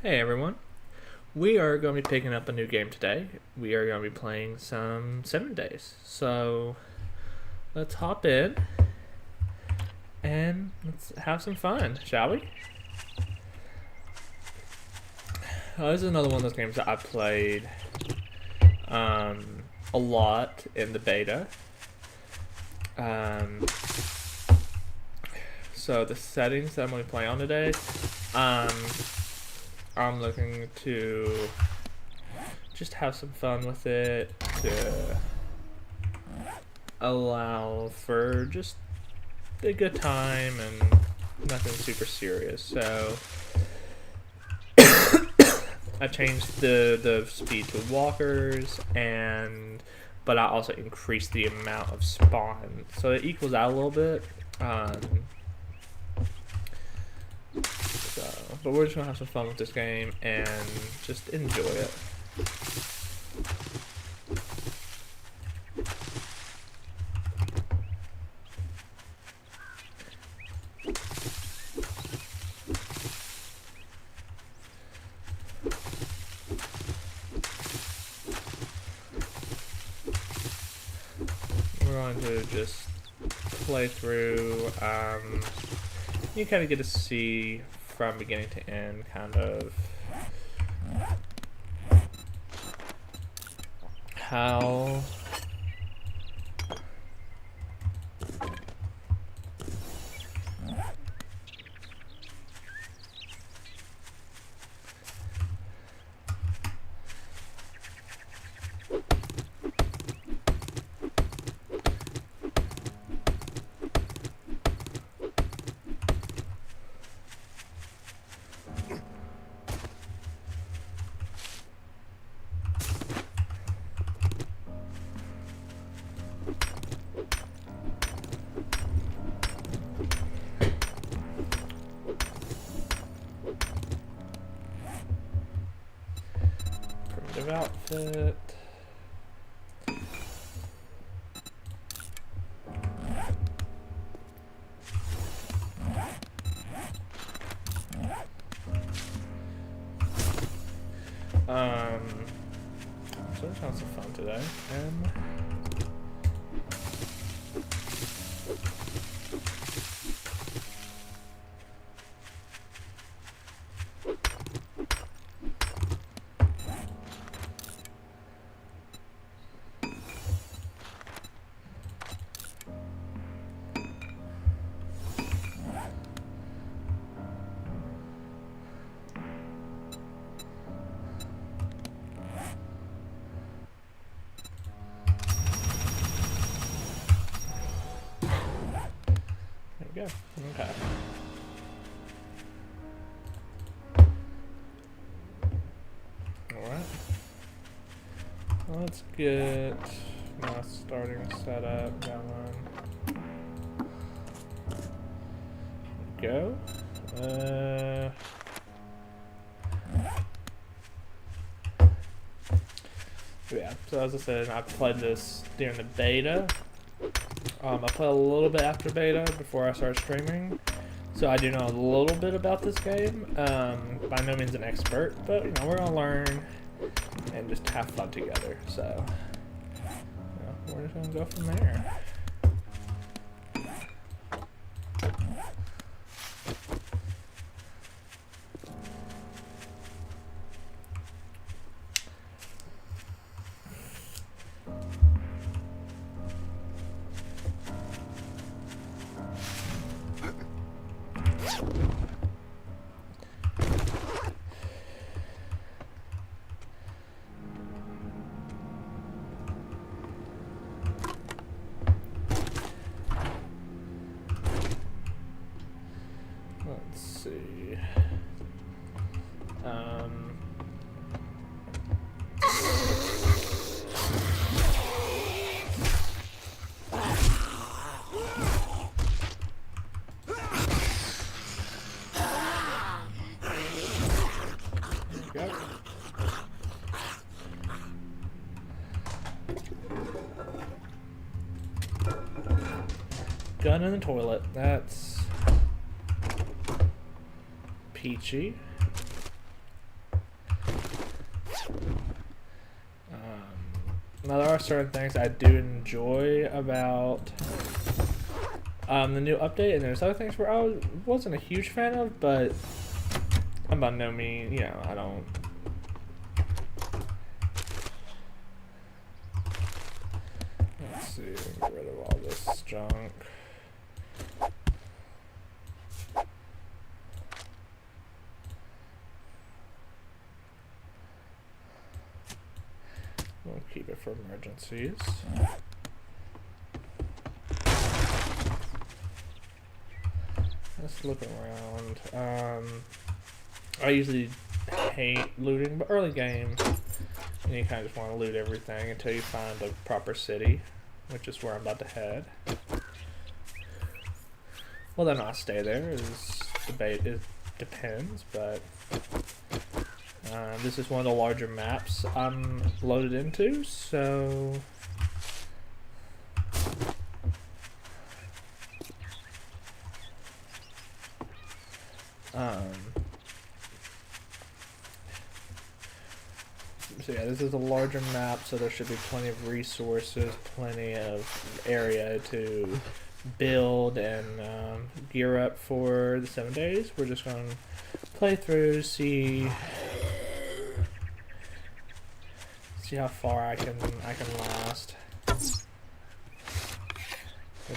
Hey everyone, we are going to be picking up a new game today. We are going to be playing some 7 days. So let's hop in and let's have some fun, shall we? This is another one of those games that I played a lot in the beta. So the settings that I'm going to play on today, I'm looking to just have some fun with it, to allow for just a good time and nothing super serious. So I changed the speed to walkers, but I also increased the amount of spawn, so it equals out a little bit. But we're just gonna have some fun with this game and just enjoy it. We're going to just play through. You kind of get to see from beginning to end, kind of how primitive outfit. So we're having some fun today, and there we go. Okay. Alright. Let's get my starting setup going. Go. Yeah, so as I said, I played this during the beta. I played a little bit after beta before I started streaming, so I do know a little bit about this game. By no means an expert, but you know, we're gonna learn and just have fun together. So you know, we're just gonna go from there. Let's see. There we go. Gun in the toilet. That's peachy. are certain things I do enjoy about the new update, and there's other things where I wasn't a huge fan of, but I'm by no means, you know, I don't. Let's see, get rid of all this junk. We'll keep it for emergencies. Let's look around. I usually hate looting, but early game, you kind of just want to loot everything until you find a proper city, which is where I'm about to head. Well, then I'll stay there. It depends, but this is one of the larger maps I'm loaded into, so so yeah, this is a larger map, so there should be plenty of resources, plenty of area to build and gear up for the 7 days. We're just going to play through, see how far I can last. So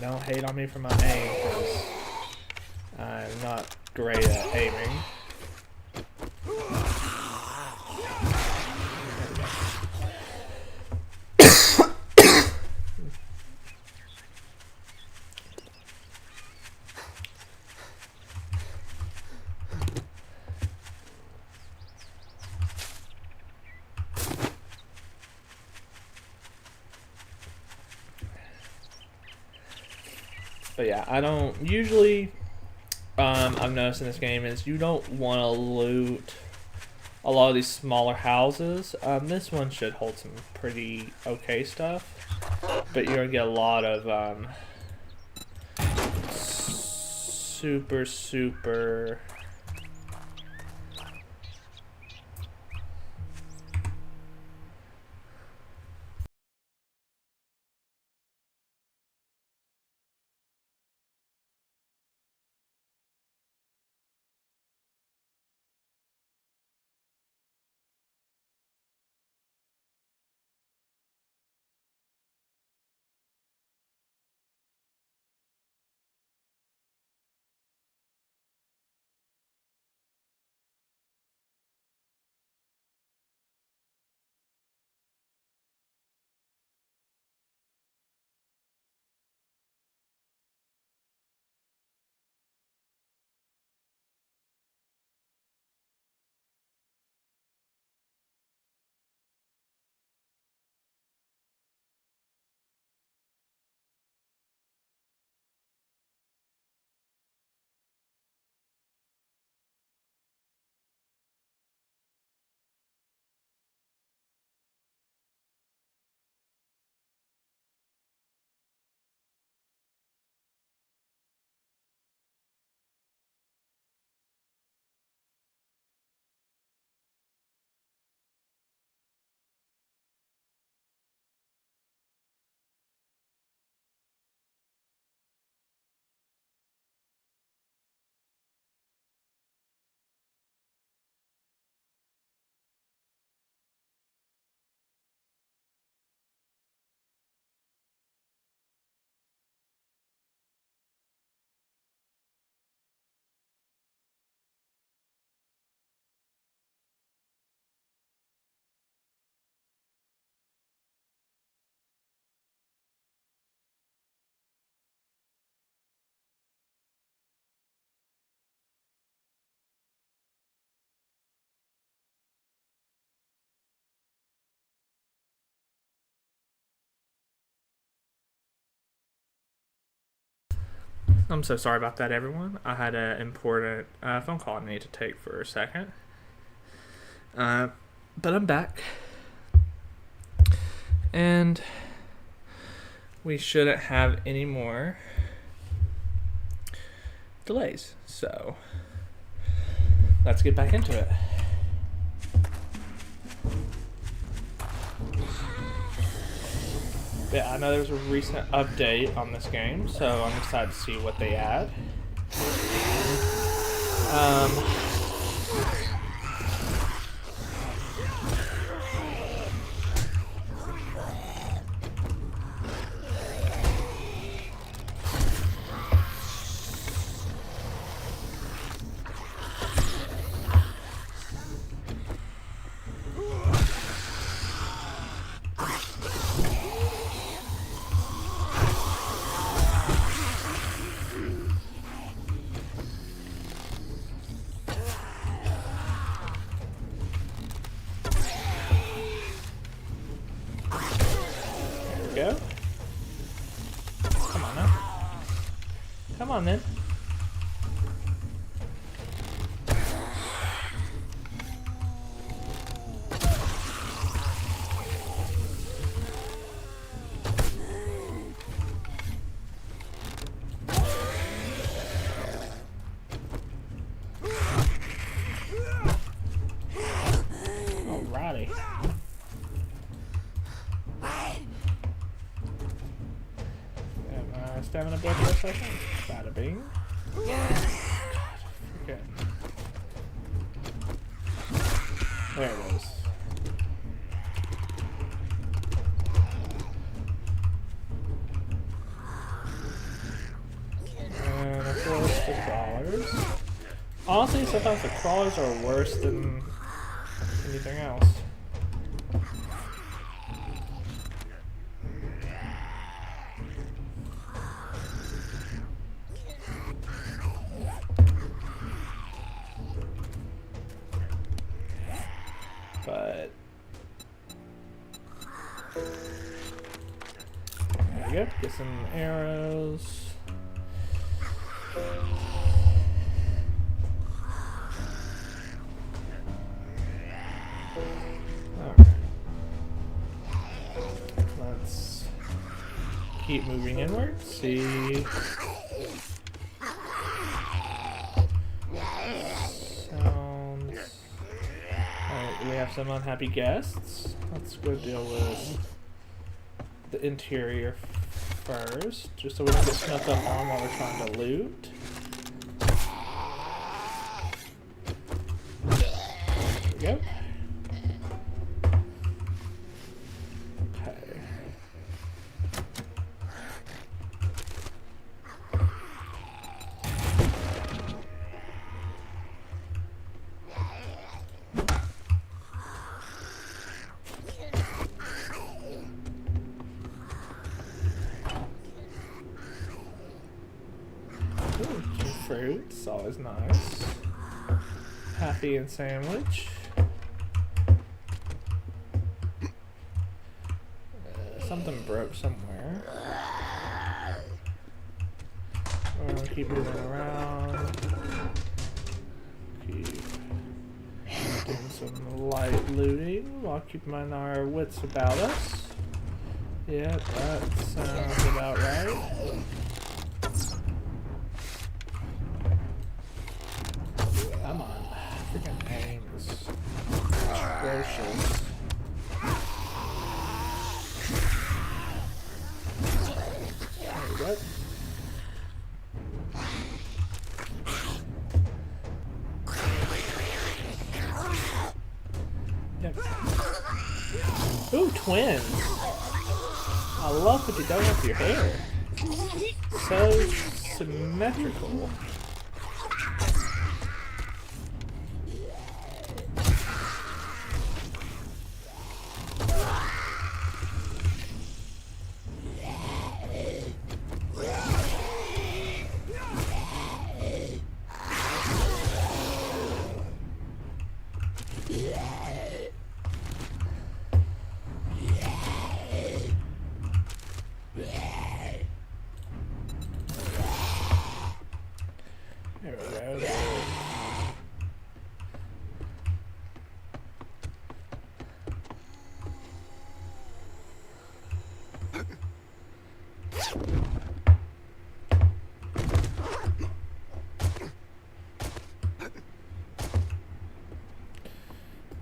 don't hate on me for my aim, because I'm not great at aiming. But yeah, I don't usually. I've noticed in this game is you don't want to loot a lot of these smaller houses. This one should hold some pretty okay stuff, but you're gonna get a lot of super. I'm so sorry about that, everyone. I had an important phone call I need to take for a second. But I'm back. And we shouldn't have any more delays. So let's get back into it. But yeah, I know there's a recent update on this game, so I'm excited to see what they add. Go. Come on now. Come on then. Alrighty. Stamina build for a second. Bada bing. God, okay. There it is. And of course the crawlers. Honestly, sometimes the crawlers are worse than anything else. But there we go. Get some arrows. Alright. Let's keep moving inward. See. We have some unhappy guests. Let's go deal with the interior first, just so we don't get snuck up on while we're trying to loot. There we go. Okay. Fruits, always nice. Happy and sandwich. Something broke somewhere. We're gonna keep moving around. Keep doing some light looting while keeping our wits about us. Yep, that sounds about right. Come on, freaking aim is atrocious. There we go. Yep. Ooh, twins! I love what you've done with your hair. So symmetrical. There we go.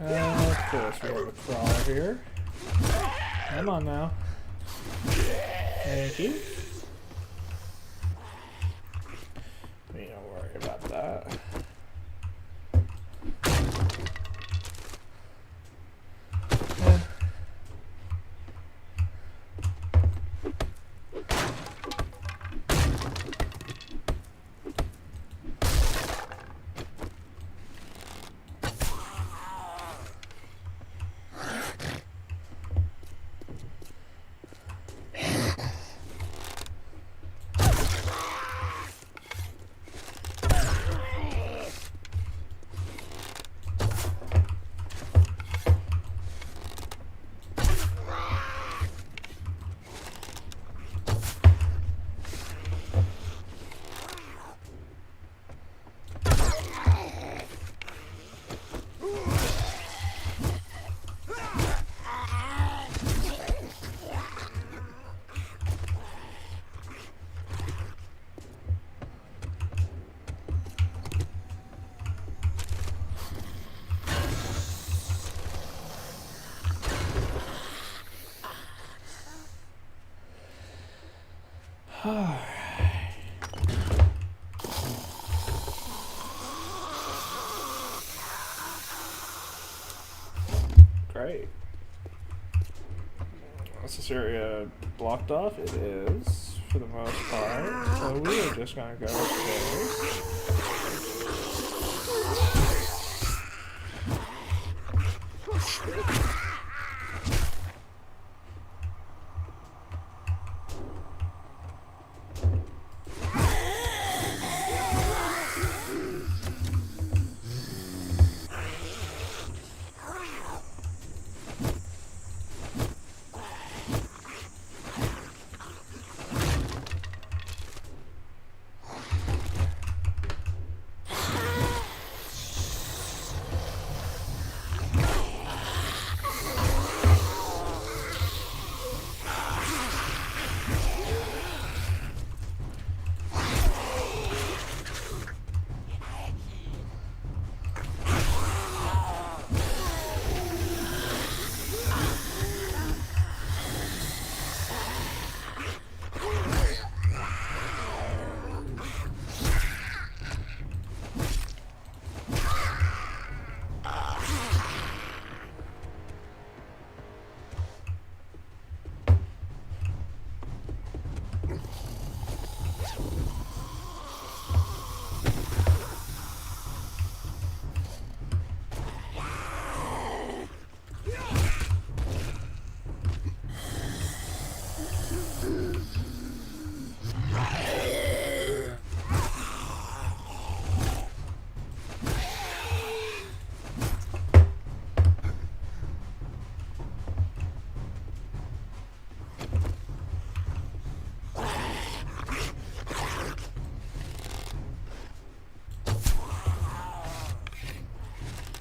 Of course, we have a crawler here. Come on now. Thank you. We don't worry about that. Great. Is this area blocked off? It is, for the most part. So we are just gonna go upstairs.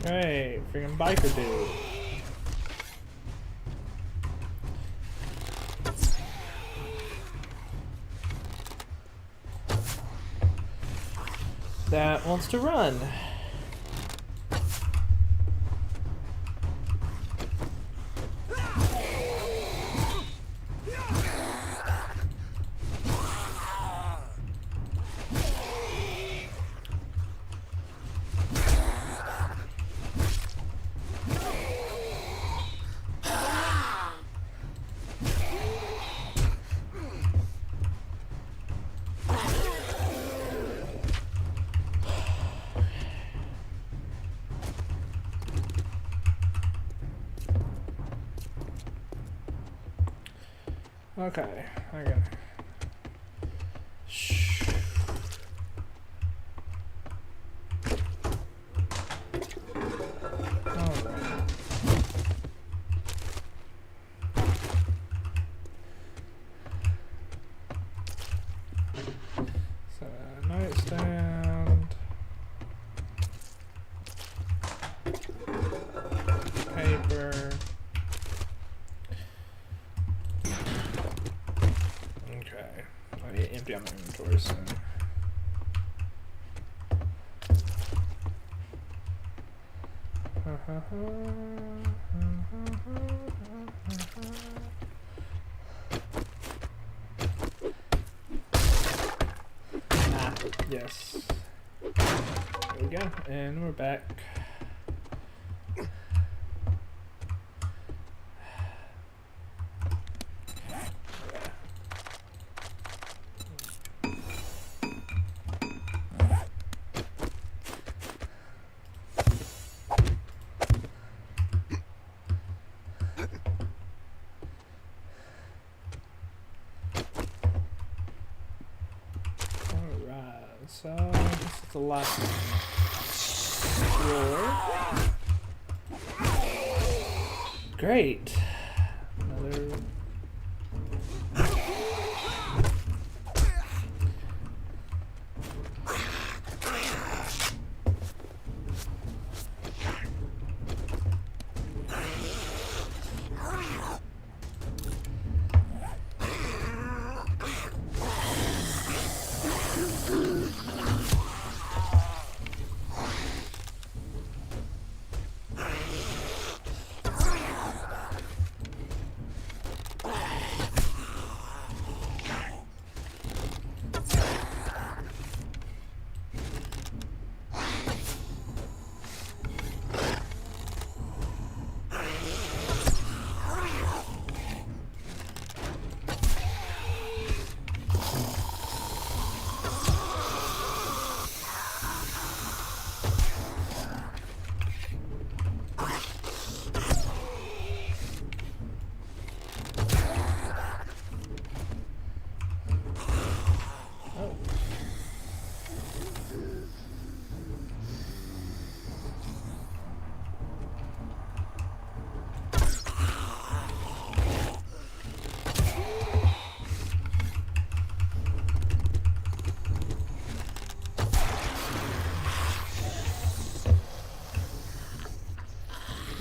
Hey, freaking biker dude. That wants to run. Okay, I got it. Shh. Alright. So, nightstand. Paper. Okay, I need to empty out my inventory soon. Yes. There we go, and we're back. So, this is the last floor. Great. Another.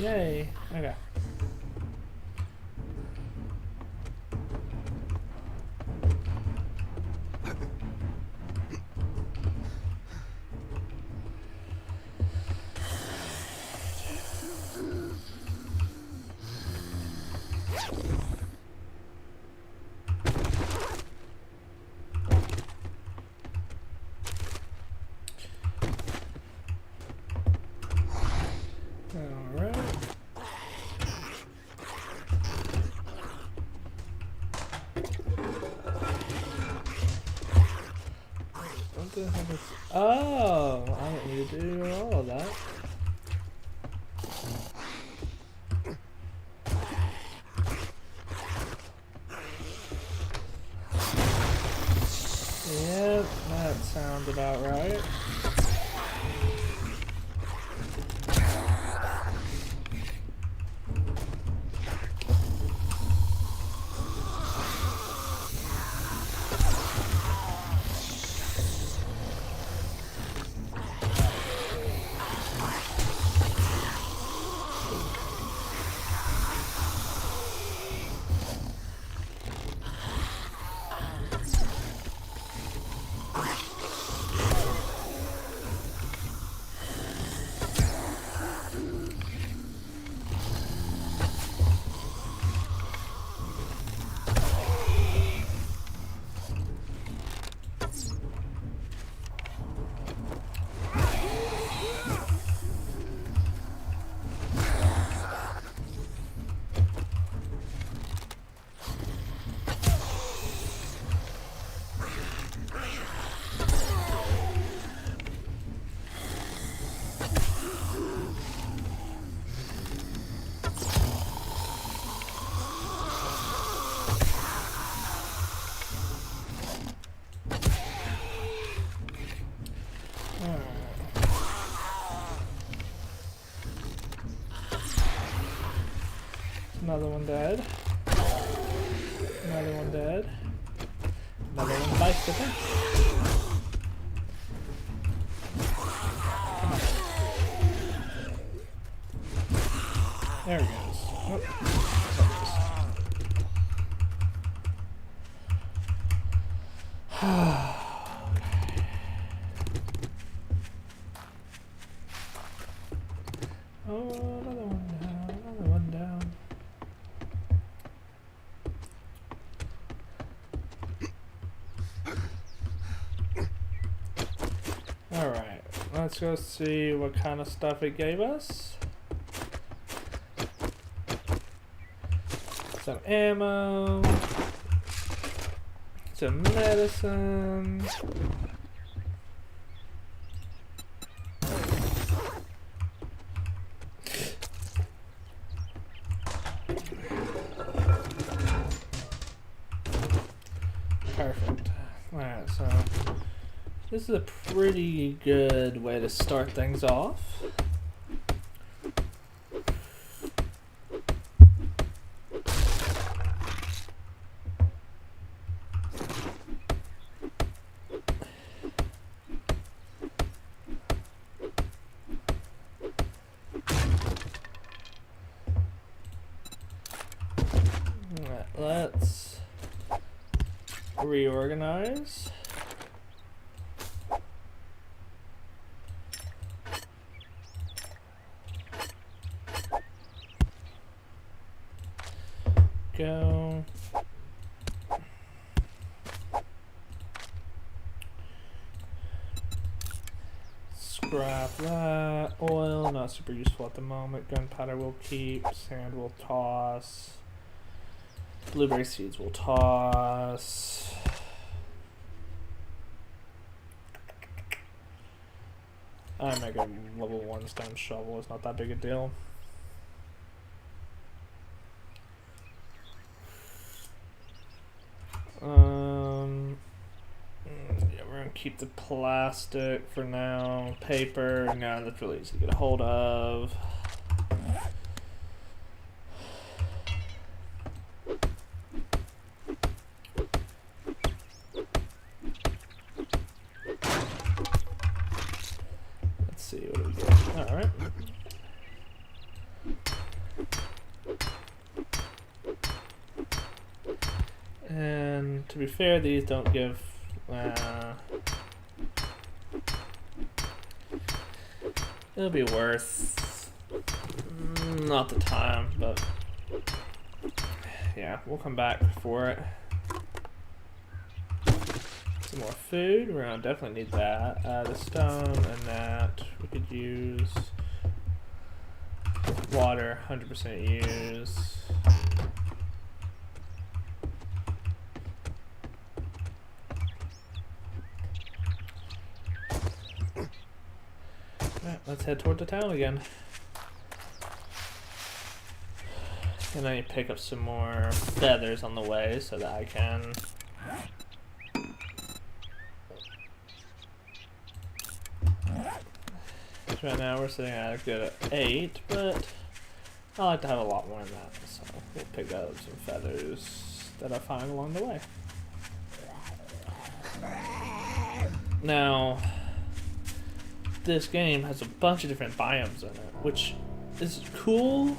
Yay. Okay. Alright. What the heck is... Oh! I don't need to do all of that. Yep, that sounds about right. Another one dead. Another one dead. Another one bites the fence. There he goes. Oh. Oh, another one down, another one down. Alright, let's go see what kind of stuff it gave us. Some ammo. Some medicine. Perfect. Alright, so this is a pretty good way to start things off. Let's reorganize. Go. Scrap that. Oil, not super useful at the moment. Gunpowder will keep. Sand will toss. Blueberry seeds will toss. I make a level 1 stone shovel. It's not that big a deal. Yeah, we're gonna keep the plastic for now. Paper, no, that's really easy to get a hold of. Let's see what we get. All right. And to be fair, these don't give it'll be worth not the time, but yeah, we'll come back for it. Some more food, we're gonna definitely need that. The stone and that we could use. Water, 100% use. Let's head toward the town again. And I need to pick up some more feathers on the way so that I can so right now we're sitting at a good 8, but I like to have a lot more than that, so we'll pick up some feathers that I find along the way. Now, this game has a bunch of different biomes in it, which is cool,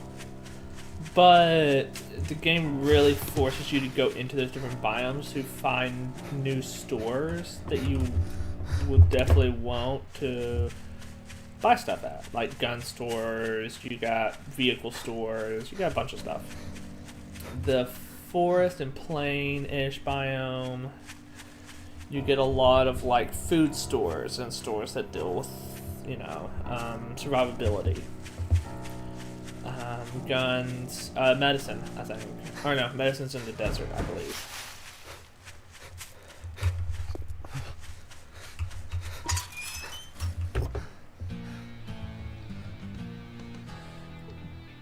but the game really forces you to go into those different biomes to find new stores that you would definitely want to buy stuff at, like gun stores, you got vehicle stores, you got a bunch of stuff. The forest and plain-ish biome, you get a lot of like food stores and stores that deal with, you know, survivability. Guns, medicine, I think. Or no, medicine's in the desert, I believe.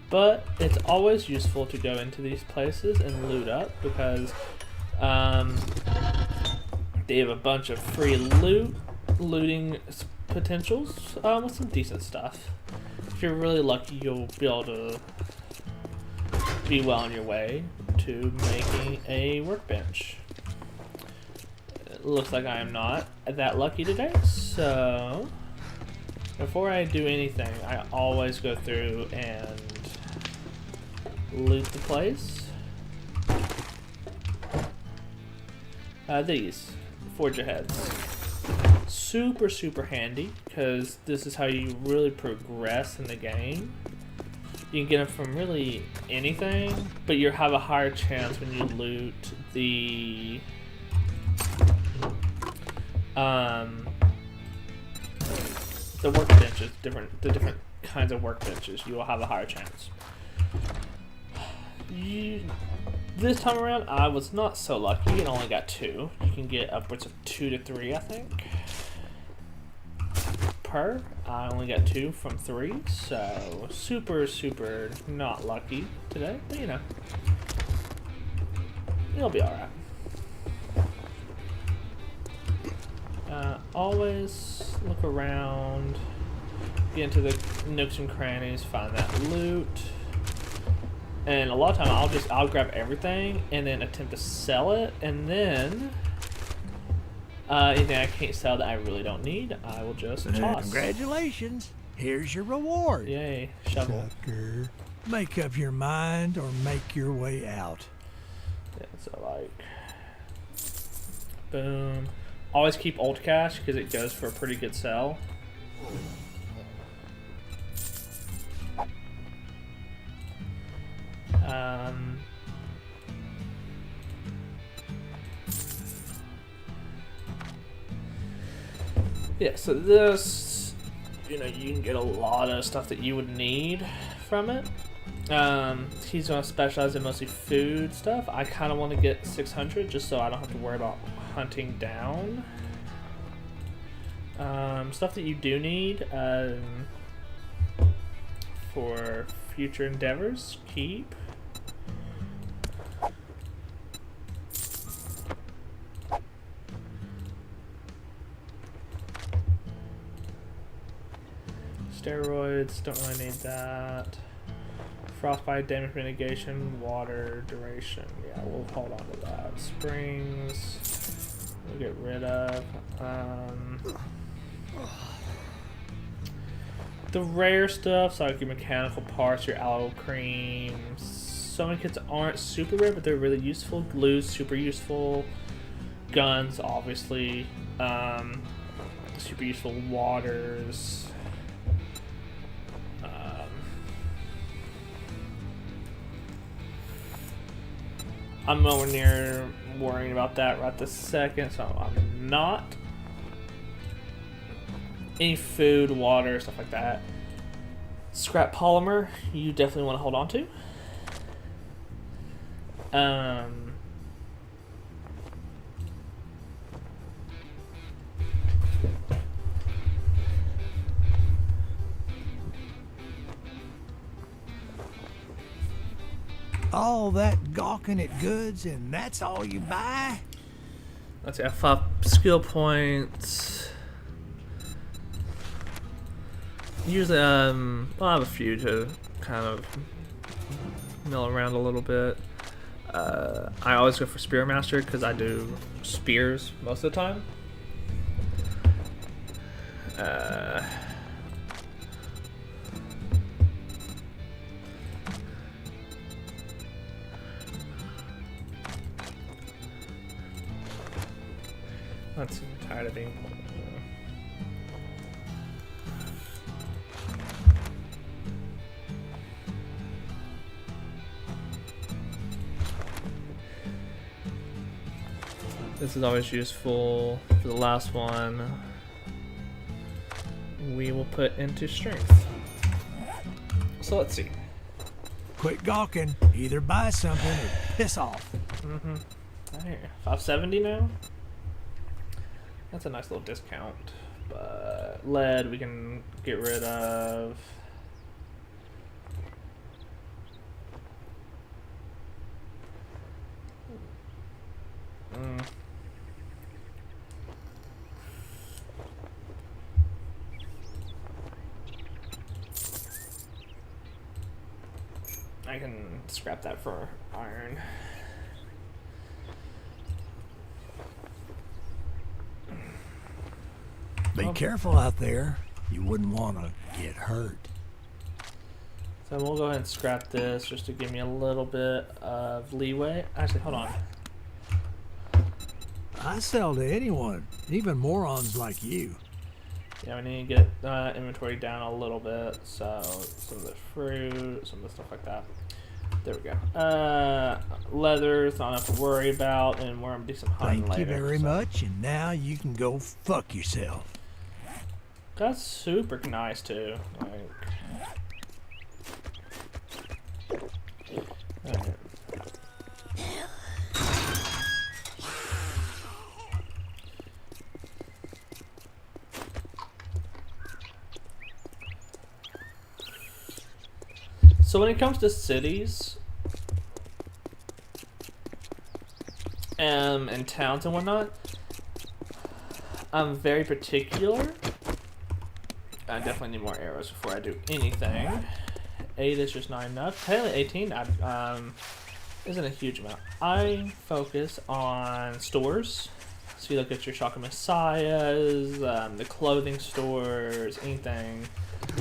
But it's always useful to go into these places and loot up because they have a bunch of free looting potentials with some decent stuff. If you're really lucky, you'll be able to be well on your way to making a workbench. It looks like I am not that lucky today, so before I do anything, I always go through and loot the place. These forger heads. Super handy because this is how you really progress in the game. You can get them from really anything, but you have a higher chance when you loot the the workbenches, the different kinds of workbenches, you will have a higher chance. This time around, I was not so lucky and only got 2. You can get upwards of 2 to 3, I think. Per. I only got 2 from 3, so super not lucky today, but you know, it'll be alright. Always look around, get into the nooks and crannies, find that loot. And a lot of time I'll grab everything and then attempt to sell it, and then anything I can't sell that I really don't need, I will just toss. Congratulations. Here's your reward. Yay, shovel. Sucker. Make up your mind or make your way out. Yeah, so like, boom. Always keep old cash because it goes for a pretty good sell. Yeah, so this, you know, you can get a lot of stuff that you would need from it. He's going to specialize in mostly food stuff. I kind of want to get 600 just so I don't have to worry about hunting down. Stuff that you do need for future endeavors, keep. Steroids, don't really need that. Frostbite, damage mitigation, water, duration. Yeah, we'll hold on to that. Springs, we'll get rid of. The rare stuff, so like your mechanical parts, your aloe creams. Some of the kits aren't super rare, but they're really useful. Glue's super useful. Guns, obviously. Super useful. Waters. I'm nowhere near worrying about that right this second, so I'm not. Any food, water, stuff like that. Scrap polymer, you definitely want to hold on to. All that gawking at goods and that's all you buy? Let's see, I have 5 skill points. Usually, I'll have a few to kind of mill around a little bit. I always go for Spearmaster because I do spears most of the time. I'm tired of being. This is always useful. For the last one, we will put into strength. So let's see. Quit gawking. Either buy something or piss off. Mm-hmm. There, 570 now. That's a nice little discount. But lead we can get rid of. I can scrap that for iron. Be careful out there. You wouldn't want to get hurt. So we'll go ahead and scrap this just to give me a little bit of leeway. Actually, hold on. I sell to anyone, even morons like you. Yeah, we need to get inventory down a little bit. So some of the fruit, some of the stuff like that. There we go. Leather's not enough to worry about, and we're gonna do some hunting later. Thank you very much, and now you can go fuck yourself. That's super nice too. Like, alright. So when it comes to cities and towns and whatnot, I'm very particular. I definitely need more arrows before I do anything. 8 is just not enough. Apparently 18 isn't a huge amount. I focus on stores. So you look at your Shaka Messiahs, the clothing stores, anything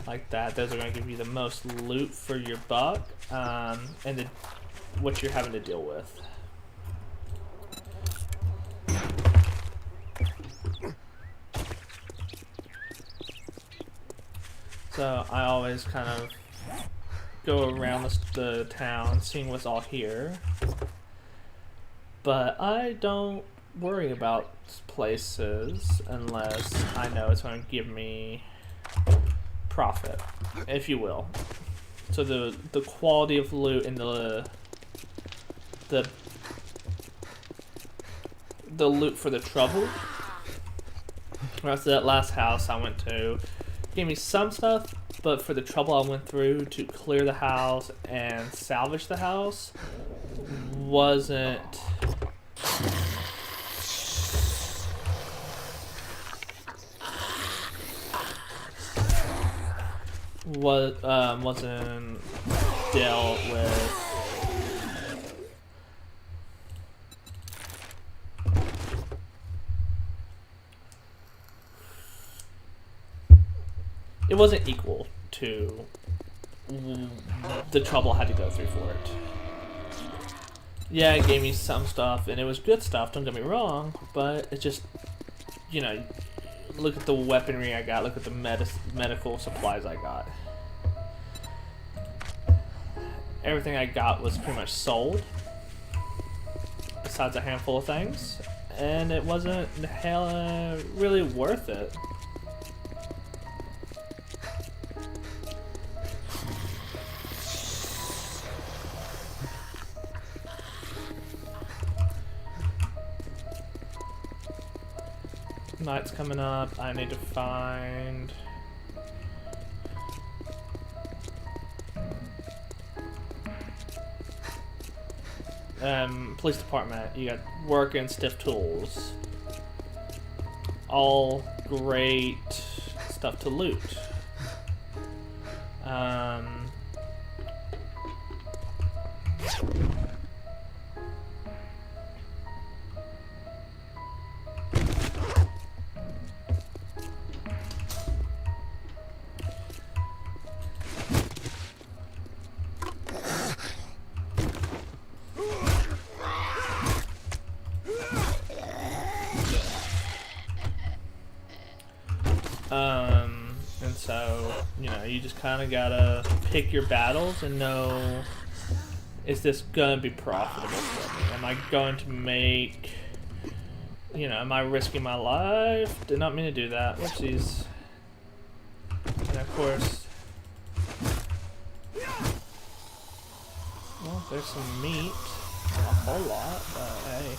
like that. Those are going to give you the most loot for your buck, and what you're having to deal with. So I always kind of go around the town, seeing what's all here. But I don't worry about places unless I know it's going to give me profit, if you will. So the quality of loot and the loot for the trouble. That's that last house I went to. Gave me some stuff, but for the trouble I went through to clear the house and salvage the house wasn't wasn't dealt with. It wasn't equal to the trouble I had to go through for it. Yeah, it gave me some stuff, and it was good stuff, don't get me wrong, but it just, you know, look at the weaponry I got, look at the medical supplies I got. Everything I got was pretty much sold, besides a handful of things, and it wasn't really worth it. Night's coming up. I need to find police department. You got work and stiff tools. All great stuff to loot. And so, you know, you just kind of gotta pick your battles and know, is this gonna be profitable for me? Am I going to make, you know, am I risking my life? Did not mean to do that. Whoopsies. And of course, well, there's some meat. Not a whole lot, but hey.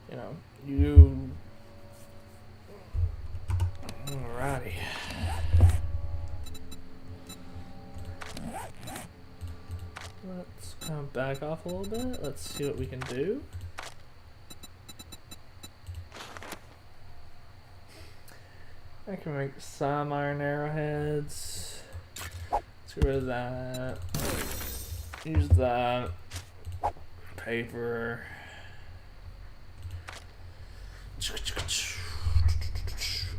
You know, you. Alrighty. Let's kind of back off a little bit. Let's see what we can do. I can make some iron arrowheads. Let's get rid of that. Use that. Paper.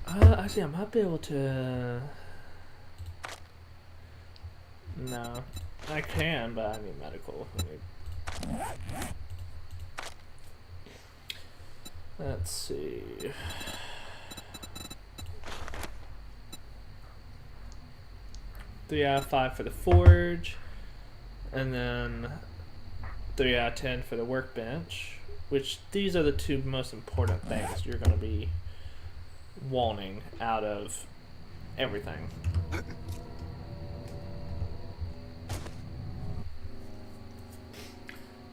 Actually, I might be able to. No, I can, but I need medical. Let's see. Three out of 5 for the forge, and then 3 out of 10 for the workbench. Which these are the two most important things you're going to be wanting out of everything.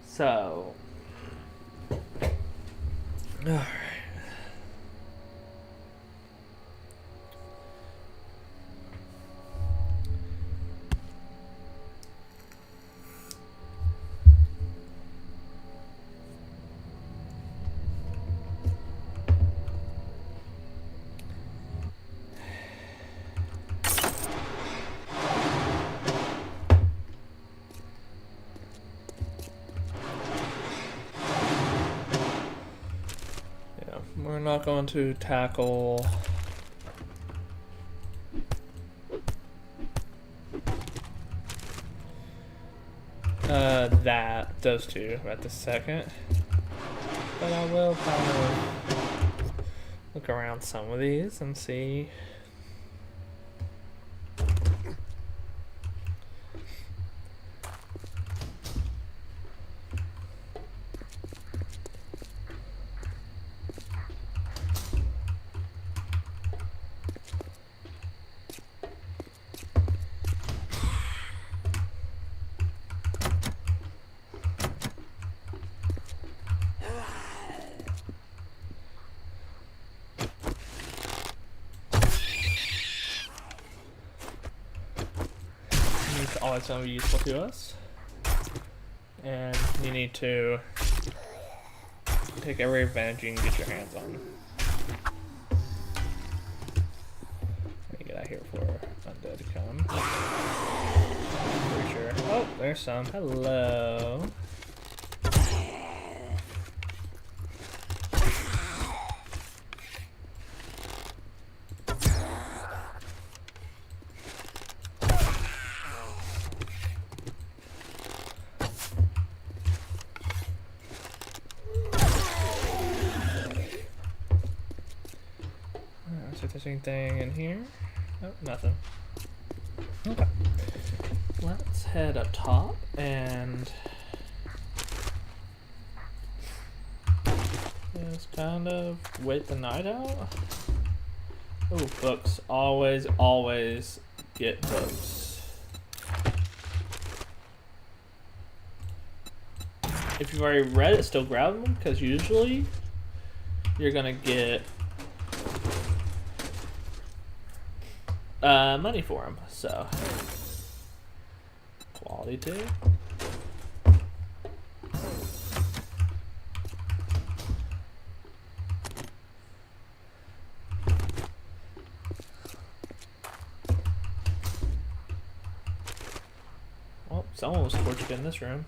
So, alright. We're not going to tackle those two right this second, but I will kind of look around some of these and see. Always going to be useful to us, and you need to take every advantage you can get your hands on. Let me get out here for undead to come. Pretty sure. Oh, there's some. Hello. Anything in here? Oh, nothing. Okay. Let's head up top and just kind of wait the night out. Oh, books. Always get books. If you've already read it, still grab them, because usually you're gonna get money for them, so quality too. Well, someone was tortured in this room.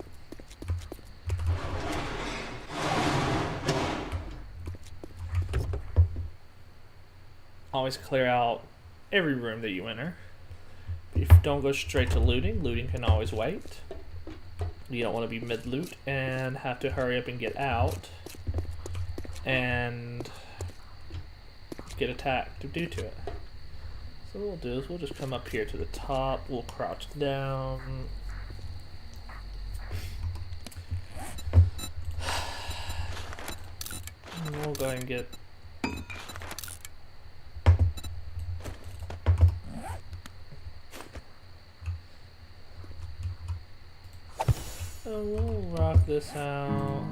Always clear out every room that you enter. If you don't go straight to looting, looting can always wait. You don't want to be mid-loot and have to hurry up and get out and get attacked due to it. So what we'll do is we'll just come up here to the top, we'll crouch down. And we'll go ahead and get so we'll rock this out.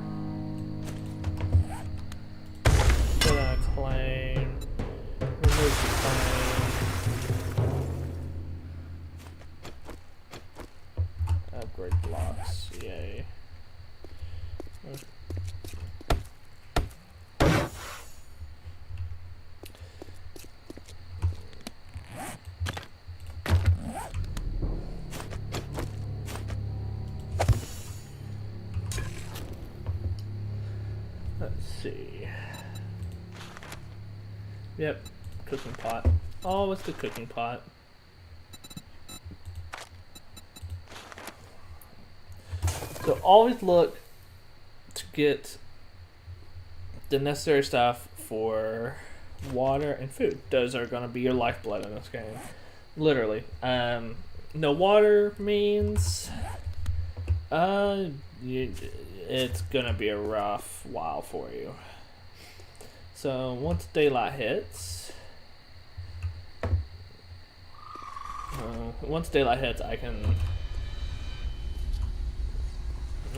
Let's see. Yep, cooking pot. Oh, it's the cooking pot. So always look to get the necessary stuff for water and food. Those are going to be your lifeblood in this game. Literally. No water means it's going to be a rough while for you. So once daylight hits,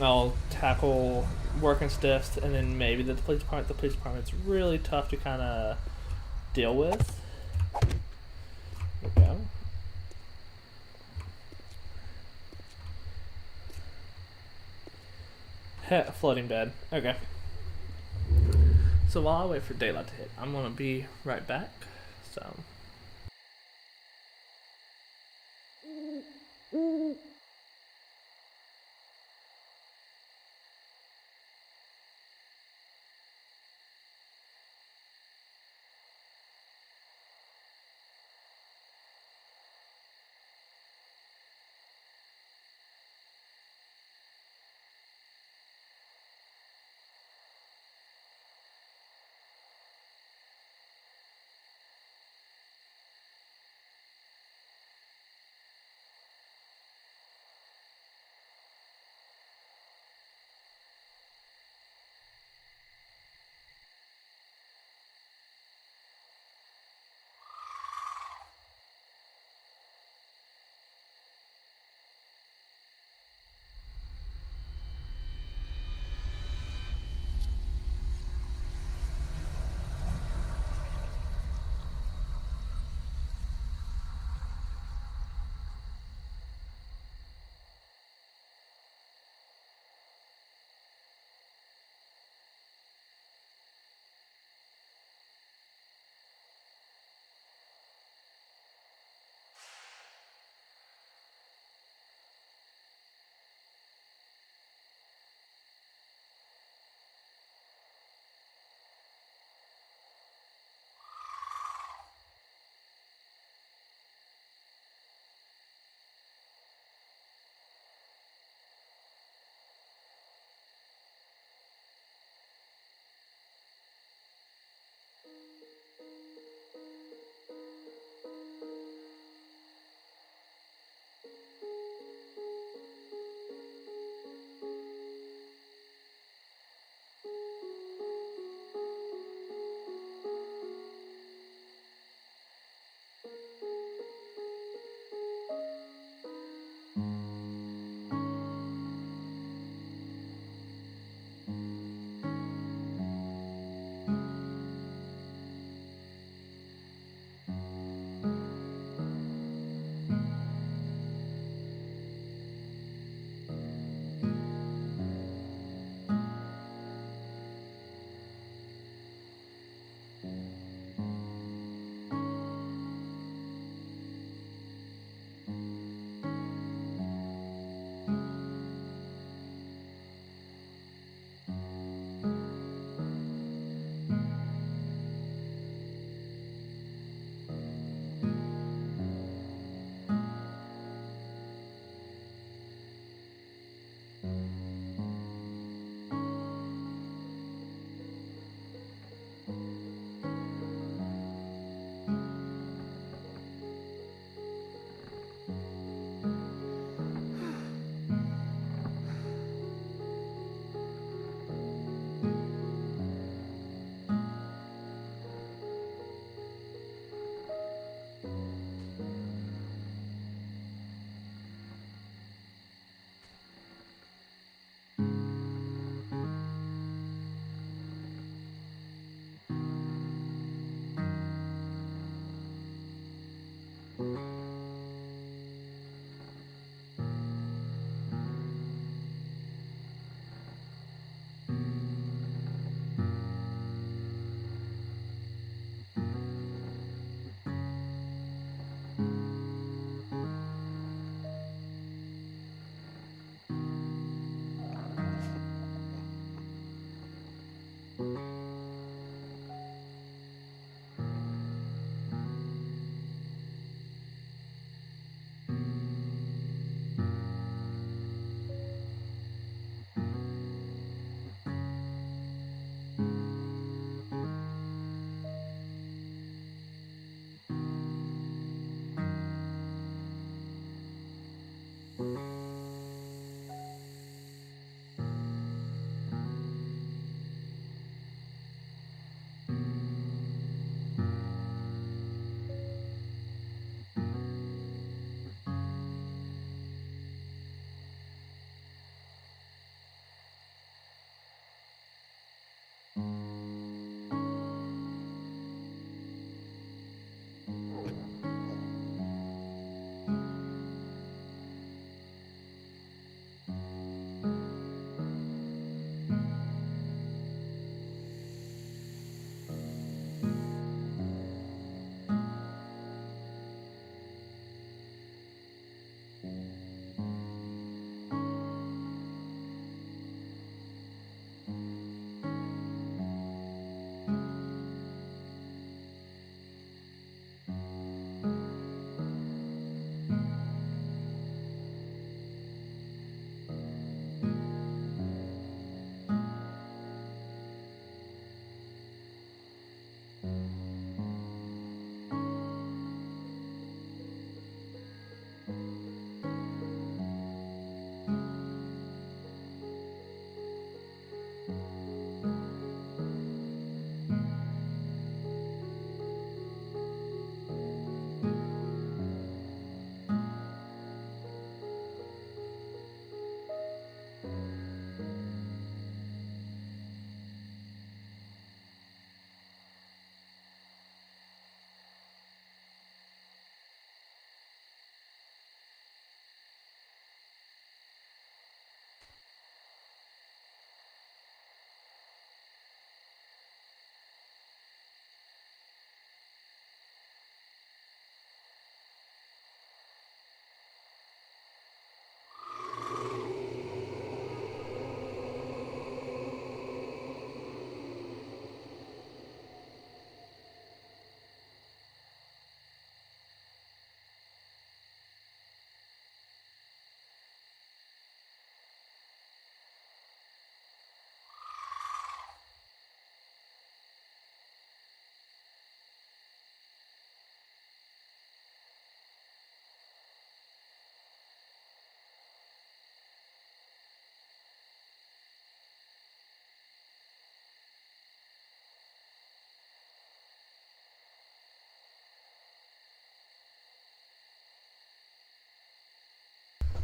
I'll tackle working stiffs, and then maybe the police department. The police department's really tough to kind of deal with. There we go. Floating bed. Okay. So while I wait for daylight to hit, I'm gonna be right back. So.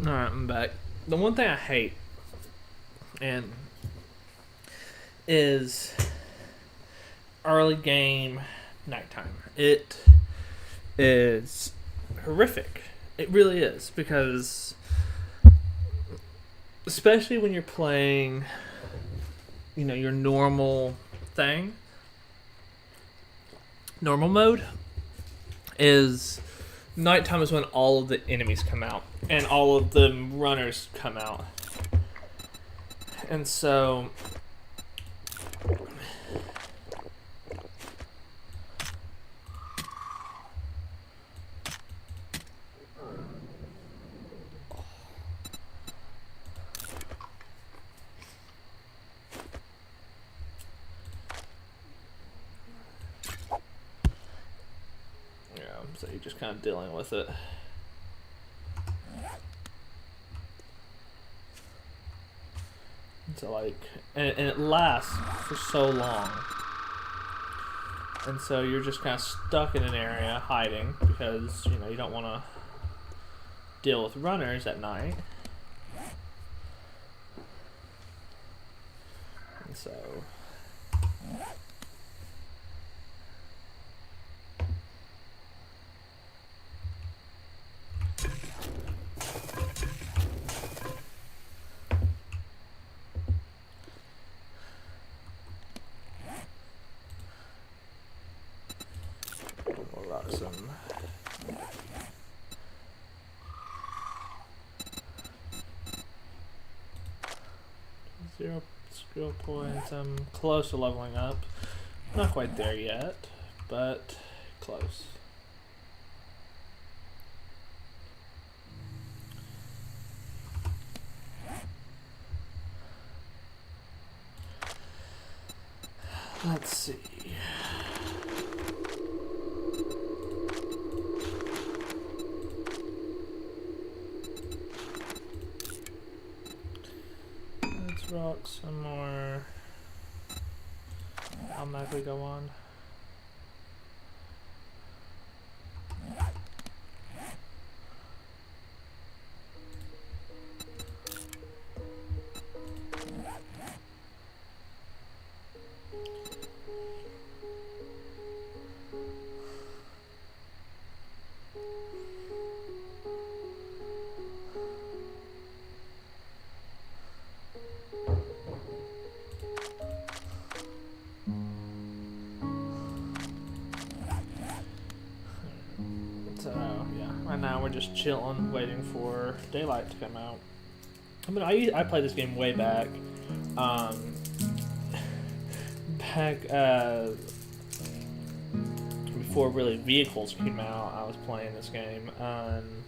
Alright, I'm back. The one thing I hate and is early game nighttime. It is horrific. It really is, because especially when you're playing, your normal thing. Normal mode is nighttime is when all of the enemies come out and all of the runners come out. And so so you're just kind of dealing with it. So and it lasts for so long. And so you're just kind of stuck in an area hiding because, you don't want to deal with runners at night. And so some 0 skill points. I'm close to leveling up. Not quite there yet, but close. Let's see. Let's rock some more. Automatically go on. Right now we're just chilling, waiting for daylight to come out. I mean, I played this game way back. Before really vehicles came out, I was playing this game, and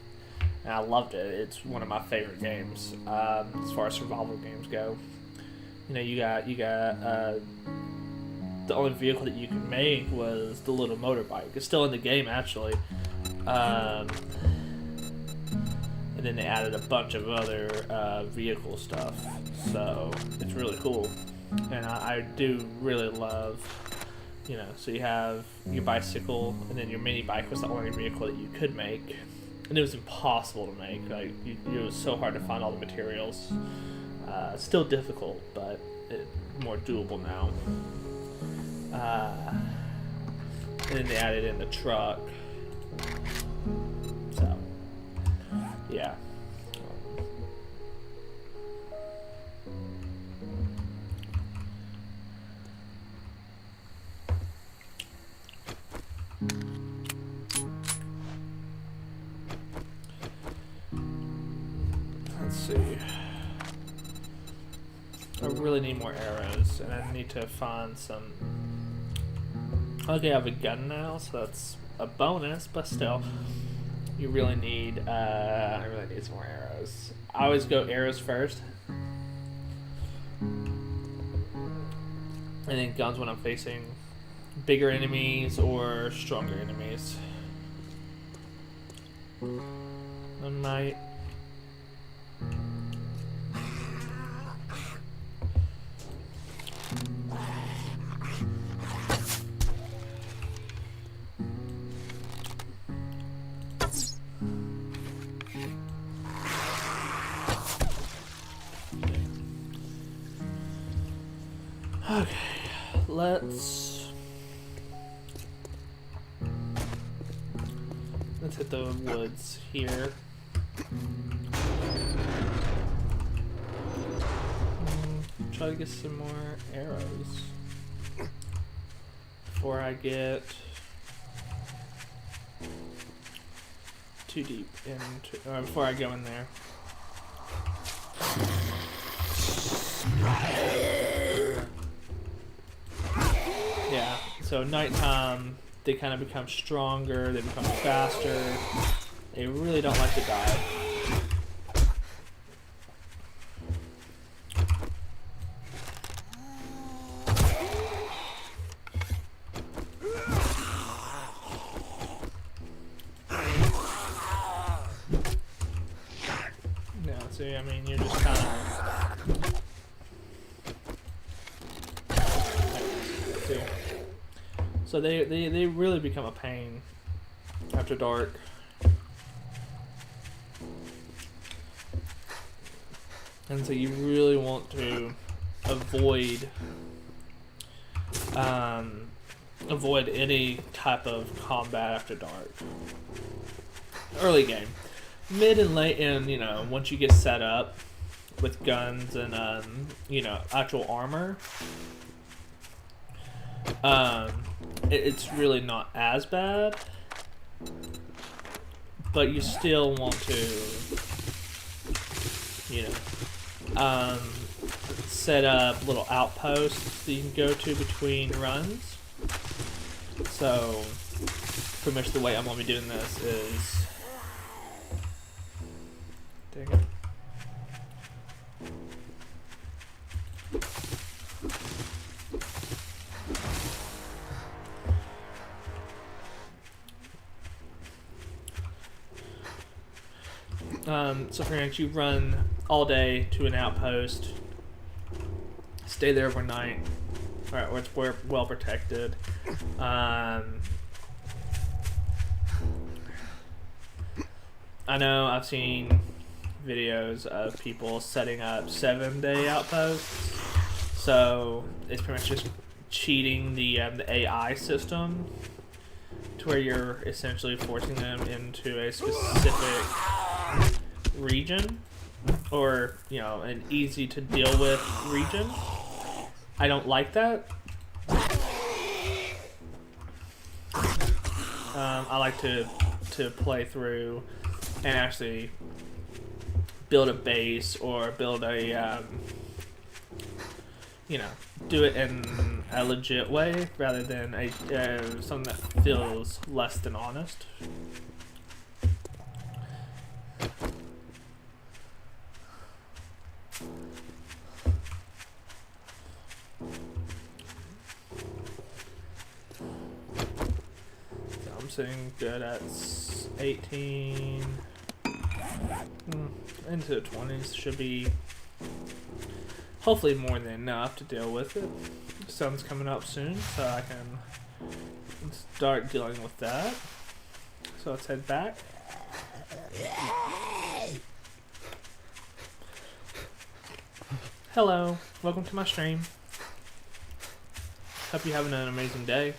I loved it. It's one of my favorite games as far as survival games go. You know, you got the only vehicle that you could make was the little motorbike. It's still in the game actually. And then they added a bunch of other vehicle stuff, so it's really cool. And I do really love, you know, so you have your bicycle, and then your mini bike was the only vehicle that you could make, and it was impossible to make. Like, it was so hard to find all the materials. Still difficult, but more doable now. And then they added in the truck. So, yeah. Let's see. I really need more arrows, and I need to find some. Okay, I have a gun now, so that's a bonus, but still, you really need. I really need some more arrows. I always go arrows first, and then guns when I'm facing bigger enemies or stronger enemies. I might. Okay, let's hit the woods here. Try to get some more arrows before I get too deep into, or before I go in there. Yeah, so nighttime, they kind of become stronger, they become faster, they really don't like to die. Yeah, see, I mean, you're just kind of... So they really become a pain after dark. And so you really want to avoid any type of combat after dark. Early game. Mid and late in, you know, once you get set up with guns and you know, actual armor, it's really not as bad, but you still want to, you know, set up little outposts that you can go to between runs. So pretty much the way I'm gonna be doing this is, dang it. So for instance, you run all day to an outpost, stay there overnight, or it's well protected. I know I've seen videos of people setting up 7-day outposts, so it's pretty much just cheating the AI system to where you're essentially forcing them into a specific region, or an easy to deal with region. I don't like that. I like to play through and actually build a base, or build a do it in a legit way rather than something that feels less than honest. Sitting good at 18 into the 20s. Should be hopefully more than enough to deal with it. The sun's coming up soon, so I can start dealing with that. So let's head back. Hello, welcome to my stream. Hope you're having an amazing day.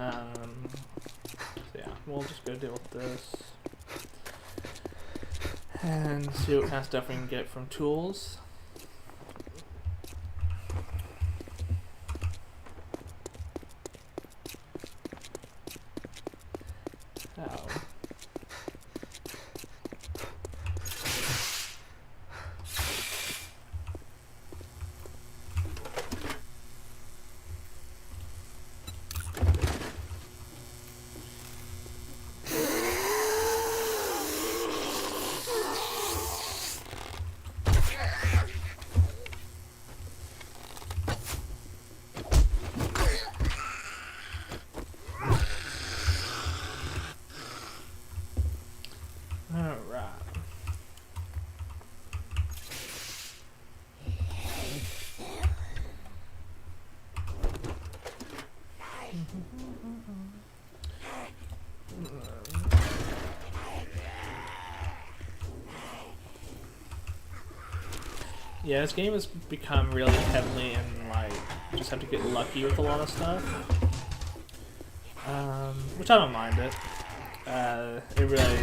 So yeah, we'll just go deal with this and see what kind of stuff we can get from tools. Yeah, this game has become really heavily in, like, just have to get lucky with a lot of stuff. Which I don't mind it. It really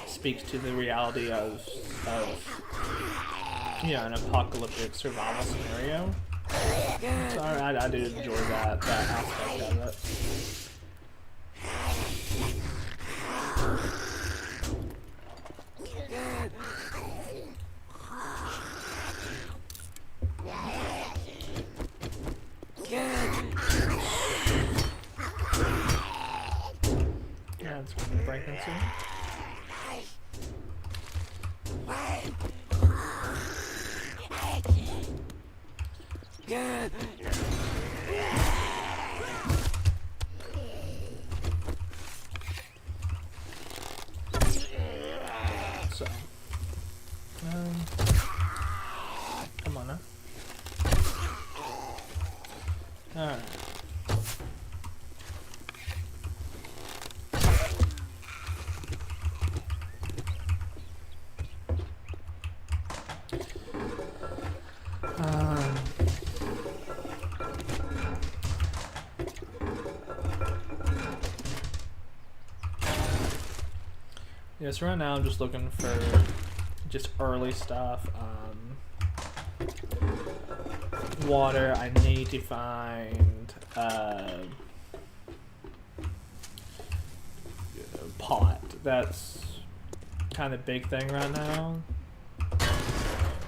speaks to the reality of an apocalyptic survival scenario. So I do enjoy that aspect of it. Yeah, it's going to be breaking soon. So, come on now. Alright. Yeah, so right now I'm just looking for just early stuff. Water, I need to find pot. That's kind of big thing right now.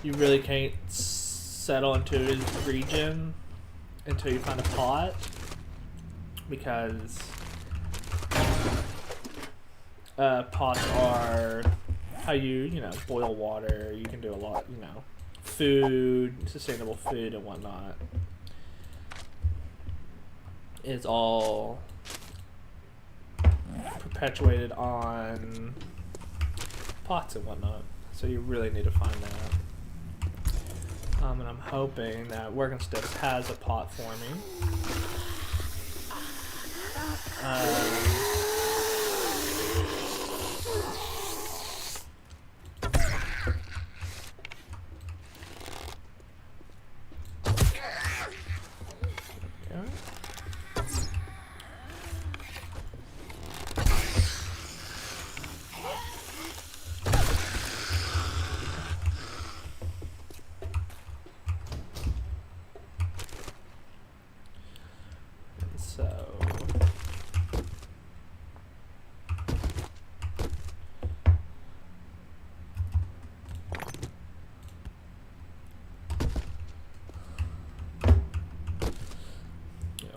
You really can't settle into a region until you find a pot, because pots are how you know, boil water. You can do a lot, you know, food, sustainable food and whatnot. It's all perpetuated on pots and whatnot. So you really need to find that. And I'm hoping that Working Sticks has a pot for me.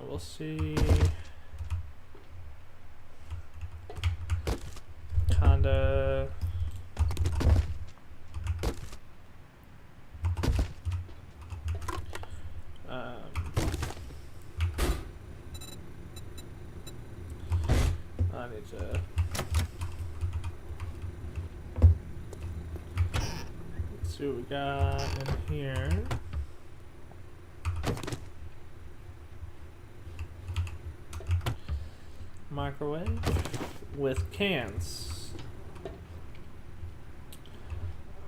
We'll see. Kinda. I need to. Let's see what we got in here. Microwave with cans.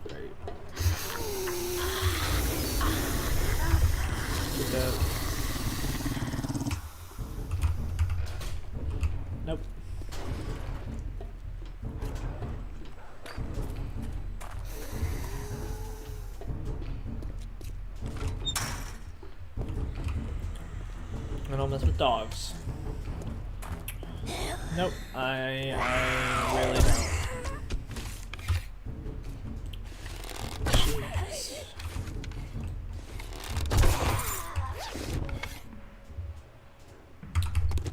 Great. Get that. Nope. I don't mess with dogs. Nope, I really don't. Jeez.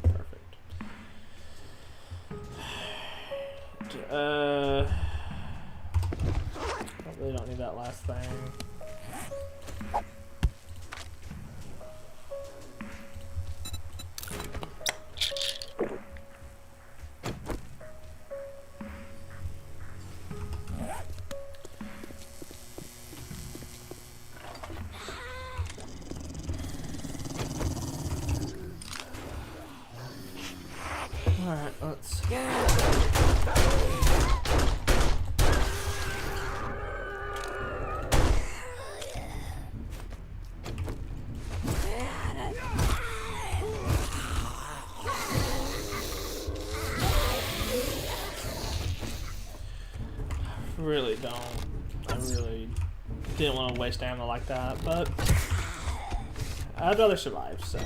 Perfect. I really don't need that last thing. Alright, let's go. Really don't. I really didn't want to waste ammo like that, but I'd rather survive, so.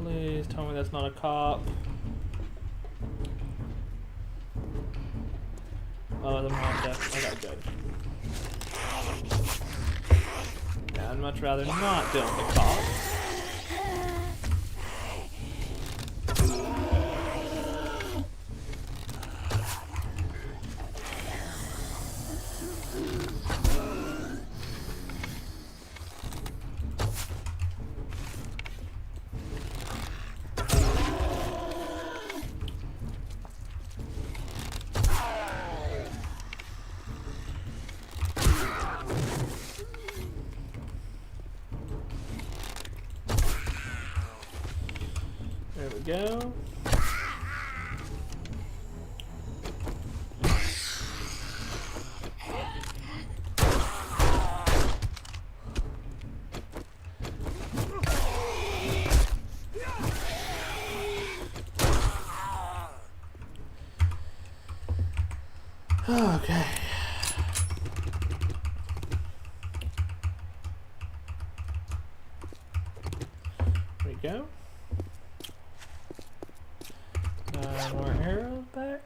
Please tell me that's not a cop. Oh, I'm not deaf. Okay, good. Yeah, I'd much rather not deal with a cop. There we go. Okay. There we go. More arrows back.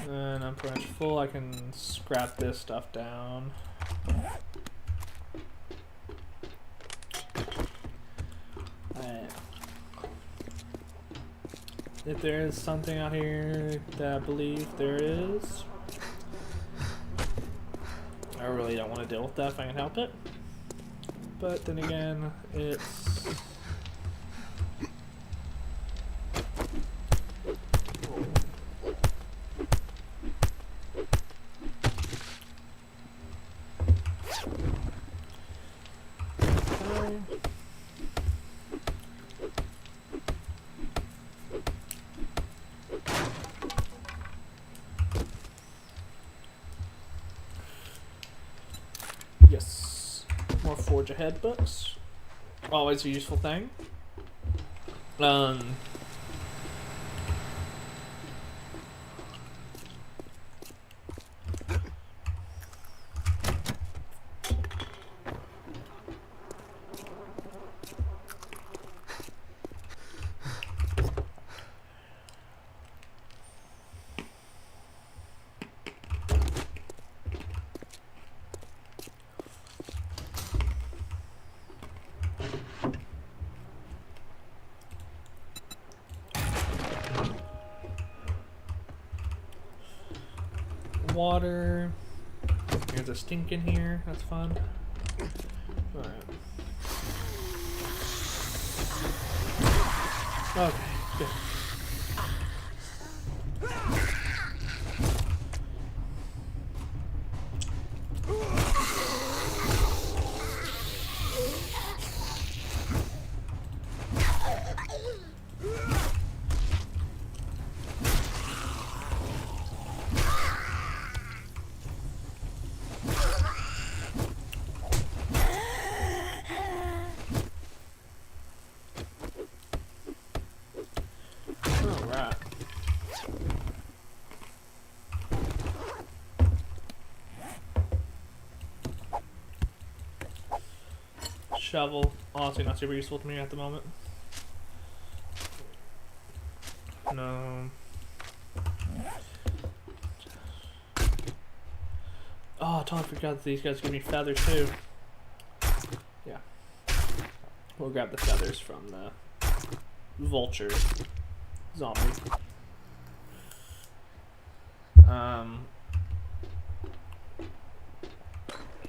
And I'm pretty much full. I can scrap this stuff down. If there is something out here that I believe there is, I really don't want to deal with that if I can help it. But then again, it's... Yes, more Forge Ahead books. Always a useful thing. Water. There's a stink in here. That's fun. Alright. Okay, good. Alright. Shovel, honestly not super useful to me at the moment. No. Oh, I totally forgot that these guys give me feathers too. Yeah. We'll grab the feathers from the vulture zombie.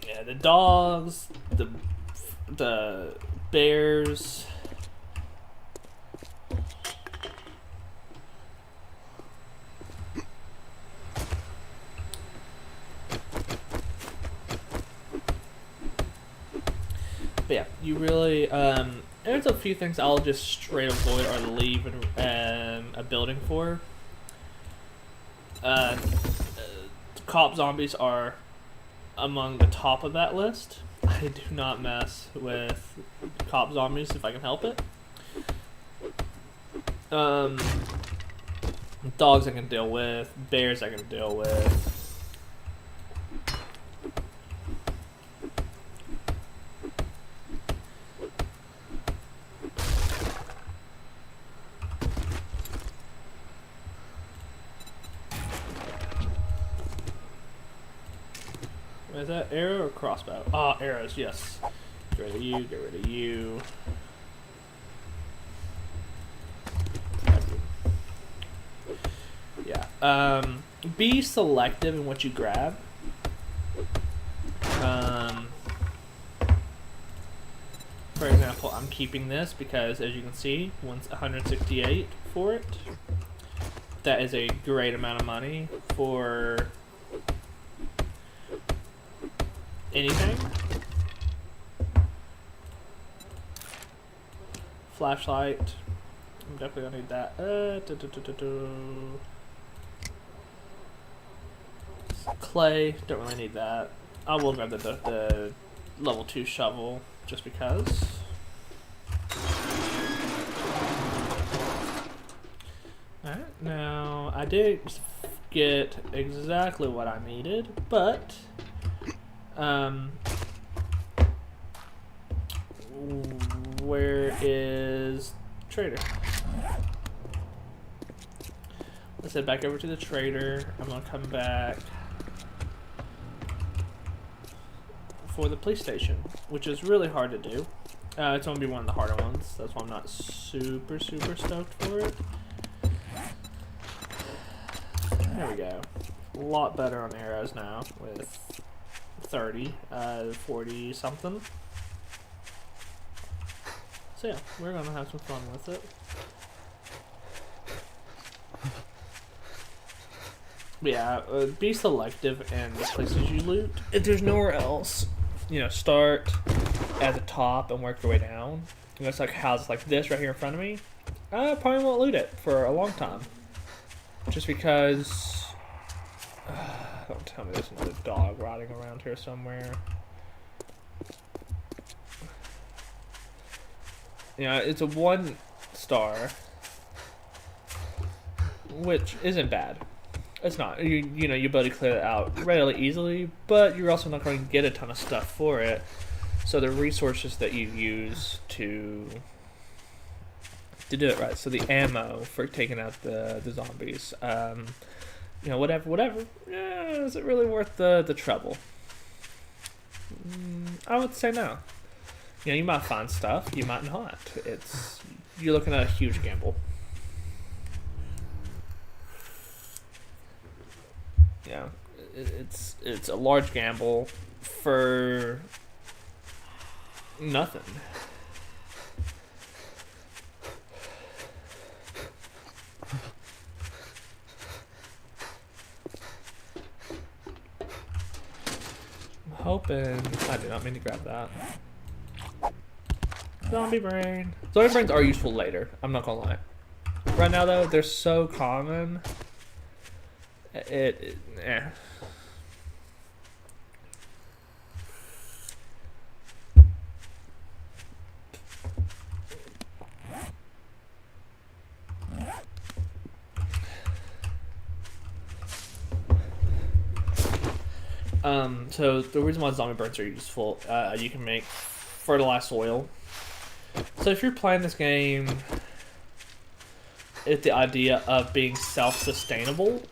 Yeah, the dogs, the bears. But yeah, you really there's a few things I'll just straight avoid or leave a building for. Cop zombies are among the top of that list. I do not mess with cop zombies if I can help it. Dogs I can deal with, bears I can deal with. Is that arrow or crossbow? Ah, arrows, yes. Get rid of you, get rid of you. Yeah. Be selective in what you grab. For example, I'm keeping this because, as you can see, one's 168 for it. That is a great amount of money for anything. Flashlight. I'm definitely gonna need that. Clay. Don't really need that. I will grab the level 2 shovel just because. Now, I didn't get exactly what I needed, but where is trader? Let's head back over to the trader. I'm gonna come back for the police station, which is really hard to do. It's gonna be one of the harder ones. That's why I'm not super stoked for it. There we go. A lot better on arrows now with 30, 40 something. So yeah, we're gonna have some fun with it. But yeah, be selective in the places you loot. If there's nowhere else, you know, start at the top and work your way down. You know, it's like houses like this right here in front of me. I probably won't loot it for a long time. Just because... don't tell me there's another dog riding around here somewhere. You know, it's a 1 star, which isn't bad. It's not. You know, you'll be able to clear it out relatively easily, but you're also not going to get a ton of stuff for it. So the resources that you use to do it right. So the ammo for taking out the zombies. You know, whatever. Yeah, is it really worth the trouble? I would say no. You know, you might find stuff, you might not. You're looking at a huge gamble. Yeah, it's a large gamble for nothing. I'm hoping I did not mean to grab that. Zombie brain. Zombie brains are useful later. I'm not gonna lie. Right now though, they're so common. Eh. So the reason why zombie burns are useful, you can make fertilized soil. So if you're playing this game with the idea of being self-sustainable,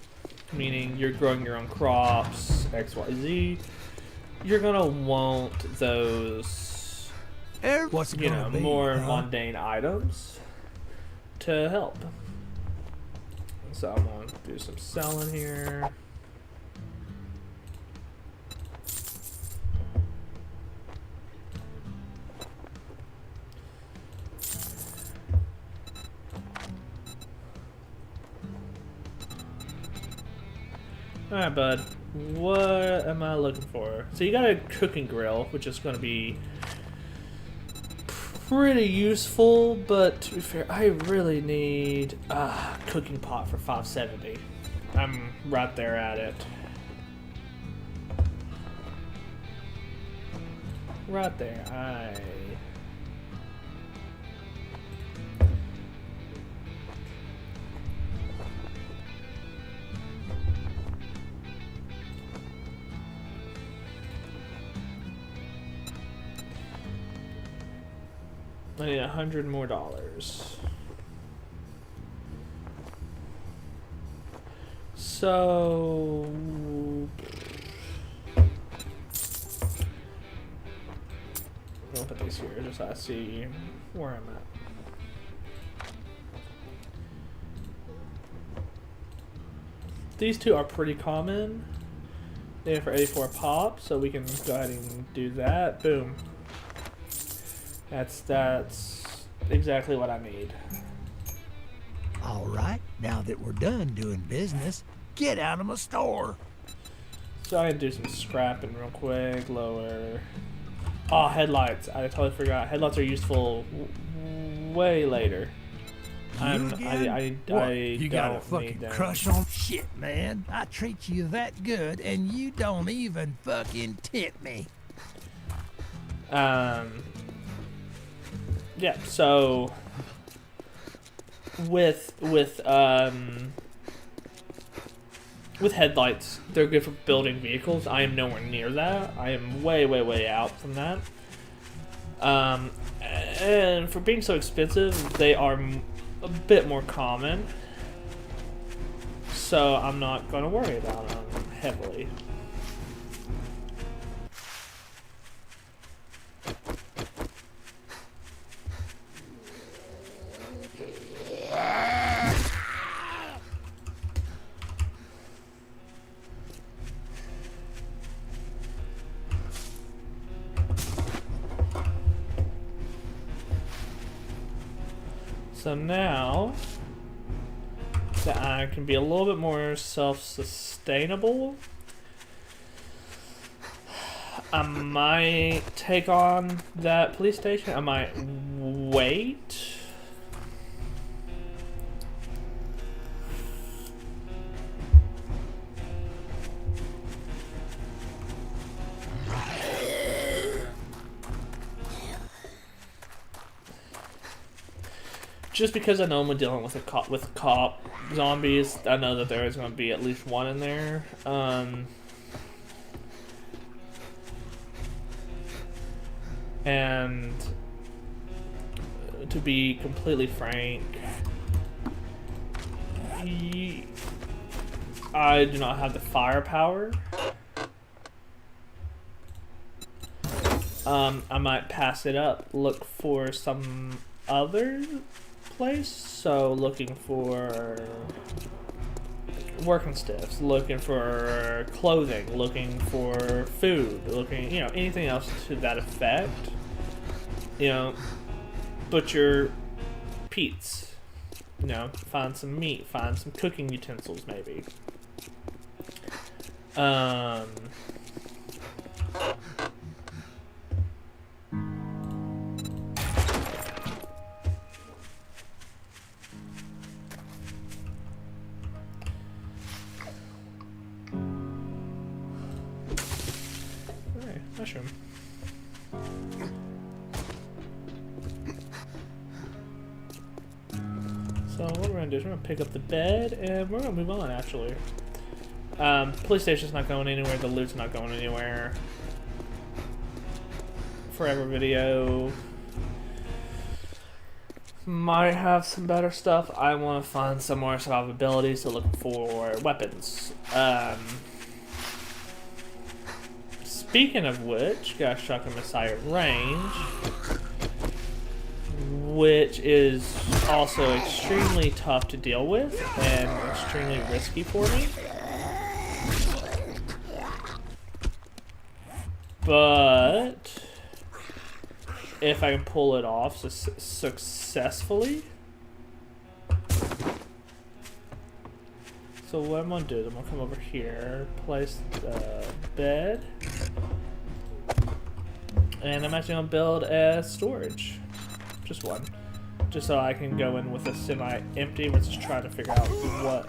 meaning you're growing your own crops, X, Y, Z, you're gonna want those, you know, more mundane items to help. So I'm gonna do some selling here. Alright, bud. What am I looking for? So you got a cooking grill, which is going to be pretty useful, but to be fair, I really need a cooking pot for $5.70. I'm right there at it. Right there. I need $100 more. So I'll put these here just so I see where I'm at. These two are pretty common. They're for 84 pop, so we can go ahead and do that. Boom. That's exactly what I need. All right, now that we're done doing business, get out of my store. So I can do some scrapping real quick. Lower. Oh, headlights. I totally forgot. Headlights are useful way later. I you got a don't fucking need them. crush on shit, man. I treat you that good, and you don't even fucking tip me. Yeah, so with headlights, they're good for building vehicles. I am nowhere near that. I am way, way, way out from that. And for being so expensive, they are a bit more common. So I'm not going to worry about them heavily. So now that I can be a little bit more self-sustainable, I might take on that police station. I might wait. Just because I know I'm dealing with cop zombies, I know that there is going to be at least one in there. And to be completely frank, I do not have the firepower. I might pass it up, look for some other place. So looking for working stiffs, looking for clothing, looking for food, looking, you know, anything else to that effect. You know, butcher Pete's, you know, find some meat, find some cooking utensils maybe. Mushroom. So what we're gonna do is we're gonna pick up the bed and we're gonna move on. Actually, police station's not going anywhere. The loot's not going anywhere. Forever video might have some better stuff. I want to find some more survivability, so looking for weapons. Speaking of which, got Shotgun Messiah range, which is also extremely tough to deal with and extremely risky for me. But if I can pull it off successfully. So what I'm gonna do is I'm gonna come over here, place the bed, and I'm actually gonna build a storage, just one, just so I can go in with a semi-empty. We're just trying to figure out what.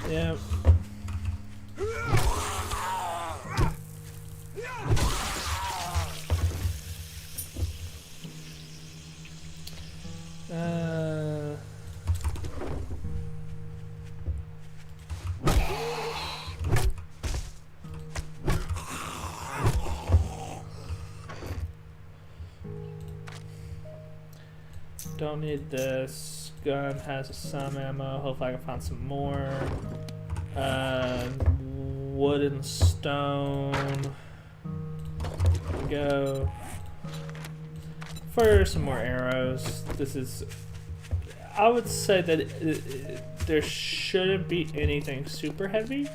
Yep. Don't need this. Gun has some ammo. Hopefully I can find some more. Wood and stone. There we go. For some more arrows. This is... I would say that there shouldn't be anything super heavy.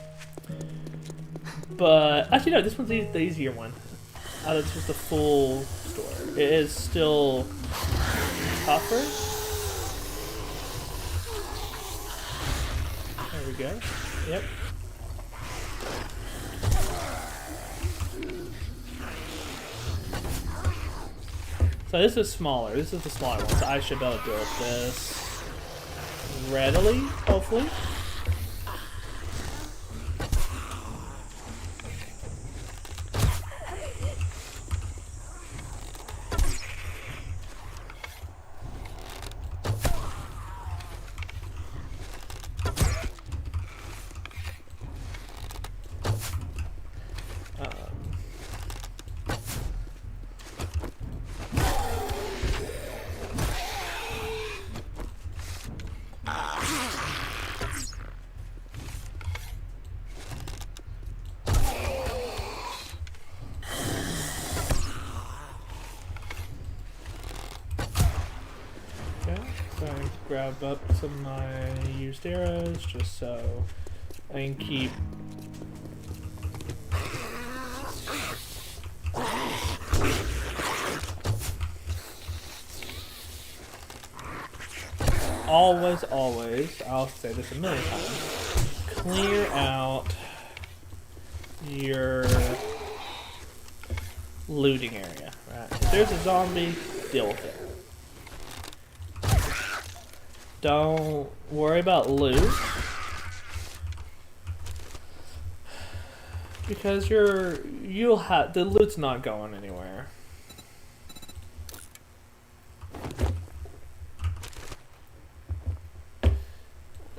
But... Actually no, this one's the easier one. It's just a full store. It is still tougher. There we go. Yep. So this is smaller. This is the smaller one. So I should be able to deal with this readily, hopefully. Grab up some of my used arrows just so I can keep always, I'll say this a million times, clear out your looting area, right? If there's a zombie, deal with it. Don't worry about loot, because you'll have the loot's not going anywhere.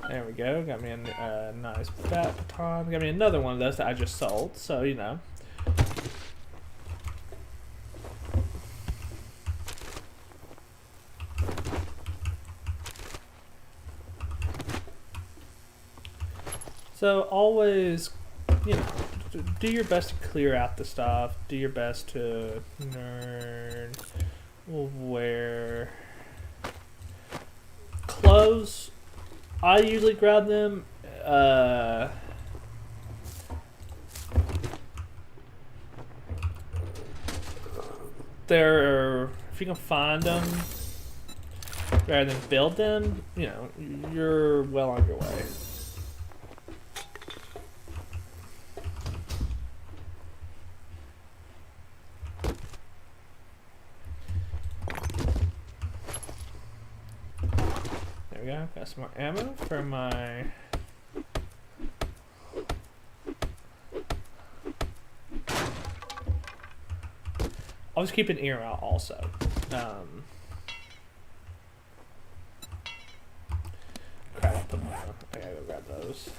There we go. Got me a nice bat baton. Got me another one of those that I just sold. So you know. So always, you know, do your best to clear out the stuff. Do your best to learn where clothes. I usually grab them. If you can find them rather than build them, you know, you're well on your way. Got some more ammo for my I'll just keep an ear out also. Crap, I'll put them on. I gotta go grab those.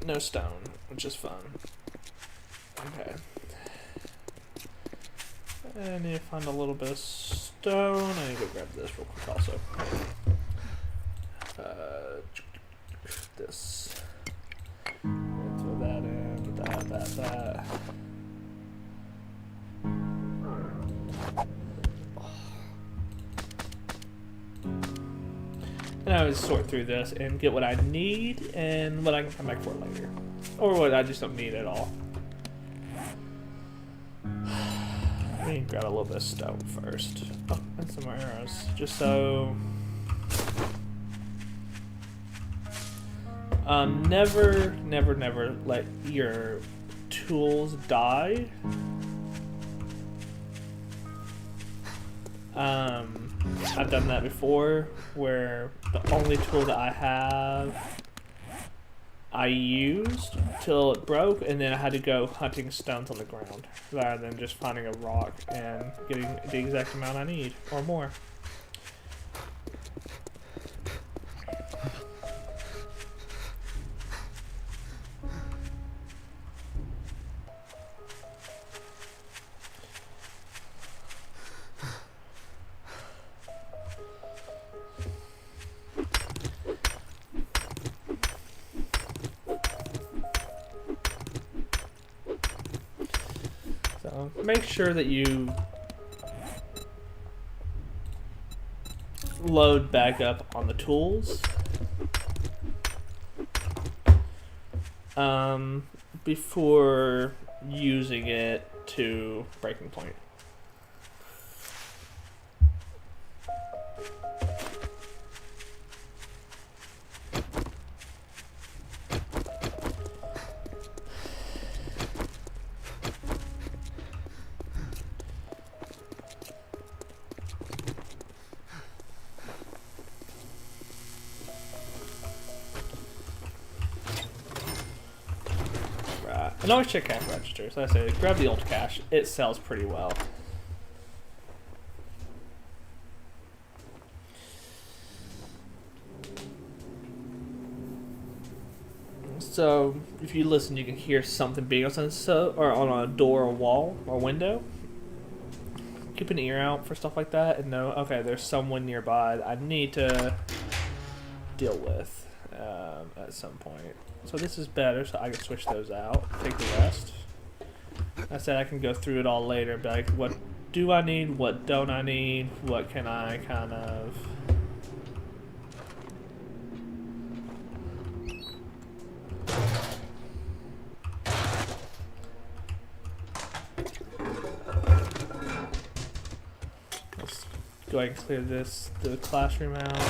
No stone, which is fun. Okay. I need to find a little bit of stone. I need to go grab this real quick also. This. Throw that in, that. And I would sort through this and get what I need and what I can come back for later. Or what I just don't need at all. Let me grab a little bit of stone first. Oh, and some more arrows. Just so... never let your tools die. I've done that before, where the only tool that I have I used till it broke, and then I had to go hunting stones on the ground rather than just finding a rock and getting the exact amount I need or more. Make sure that you load back up on the tools before using it to breaking point. And always check cash registers. Like I say, grab the old cash. It sells pretty well. So if you listen, you can hear something being on something, or on a door, or wall, or window. Keep an ear out for stuff like that, and know, okay, there's someone nearby that I need to deal with at some point. So this is better, so I can switch those out, take the rest. I said I can go through it all later, but like, what do I need, what don't I need, what can I kind of... Let's go ahead and clear the classroom out.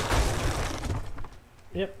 Yep.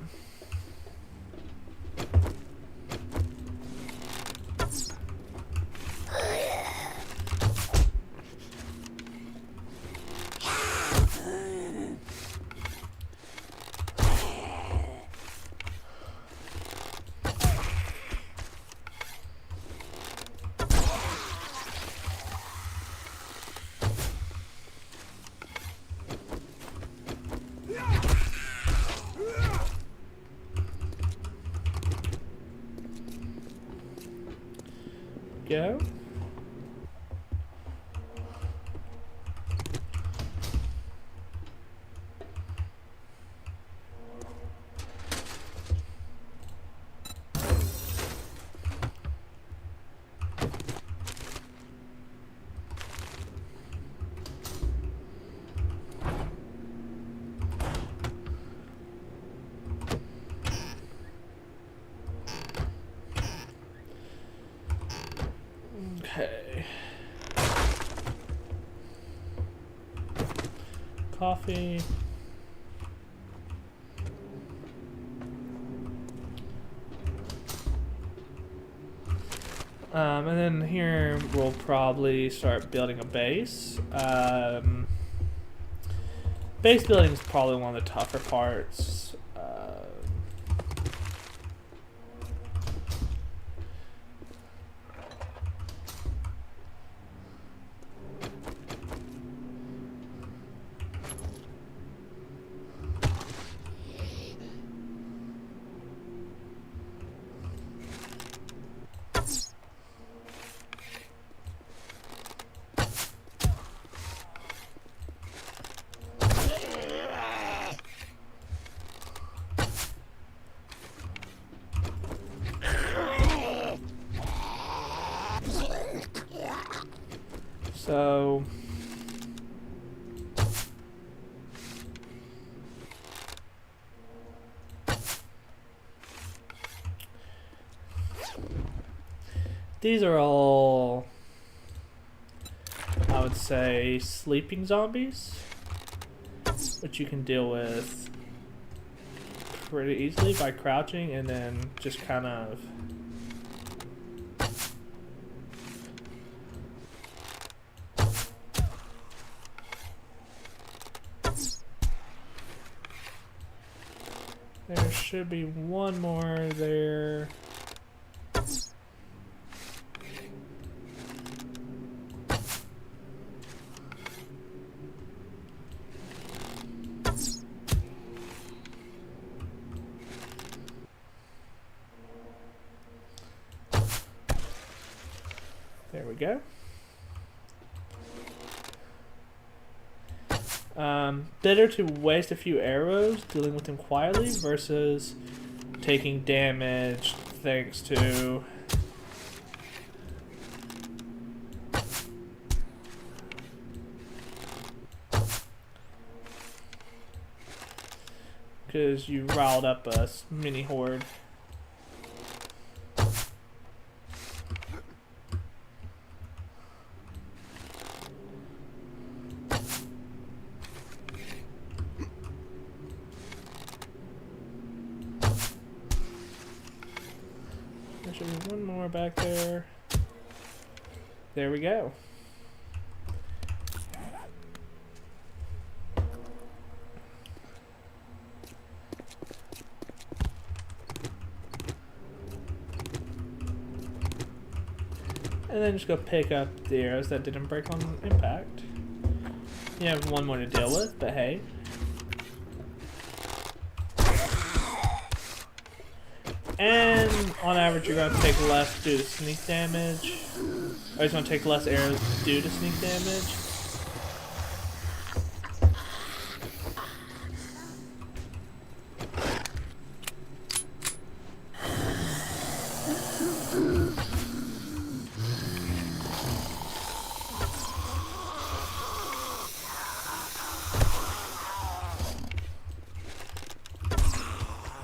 Go. Okay. Coffee. And then here we'll probably start building a base. Base building is probably one of the tougher parts. So these are all, I would say, sleeping zombies, which you can deal with pretty easily by crouching and then just kind of there should be one more there. There we go. Better to waste a few arrows dealing with them quietly versus taking damage thanks to because you riled up a mini horde. There should be one more back there. There we go. And then just go pick up the arrows that didn't break on impact. You have one more to deal with, but hey. And on average, you're going to take less due to sneak damage. Or you're going to take less arrows due to sneak damage.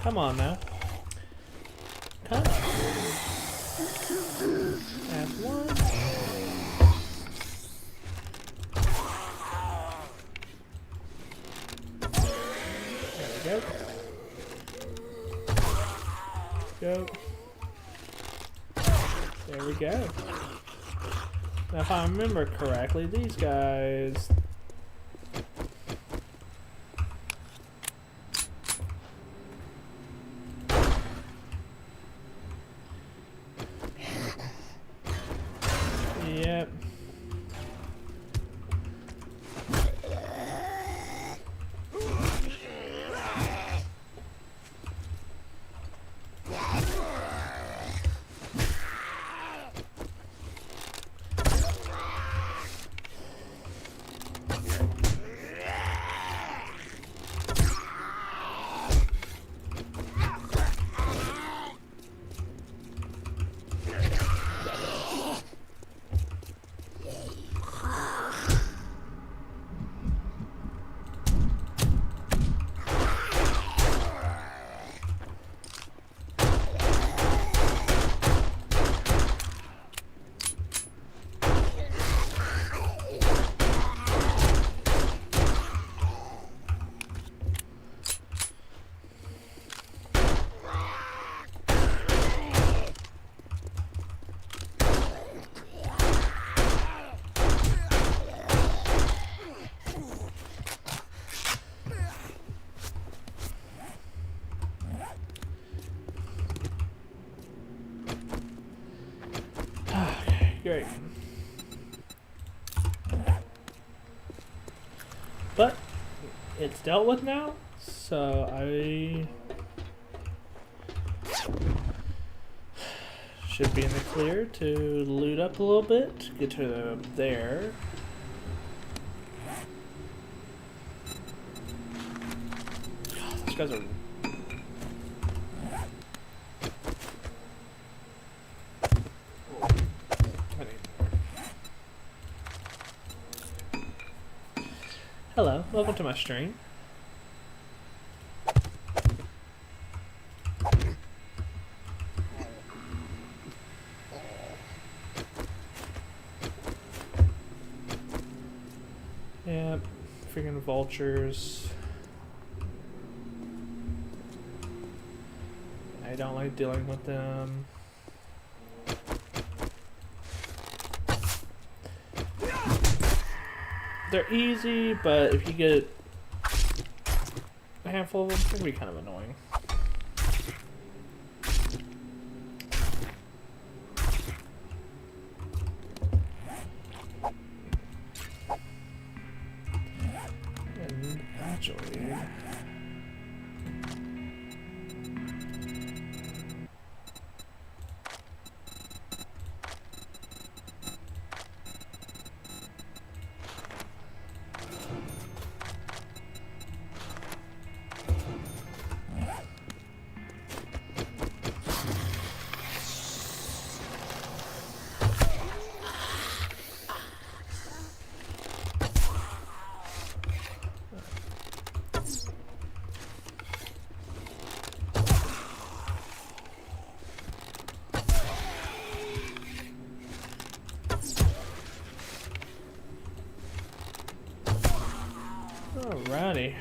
Come on now. Come on. That's one. There we go. Go. There we go. Now if I remember correctly, these guys... Yep. Great. But it's dealt with now, so I should be in the clear to loot up a little bit, get to there. God, those guys are... Hello, welcome to my stream. Yep, freaking vultures. I don't like dealing with them. They're easy, but if you get a handful of them, it can be kind of annoying. And actually... Alrighty.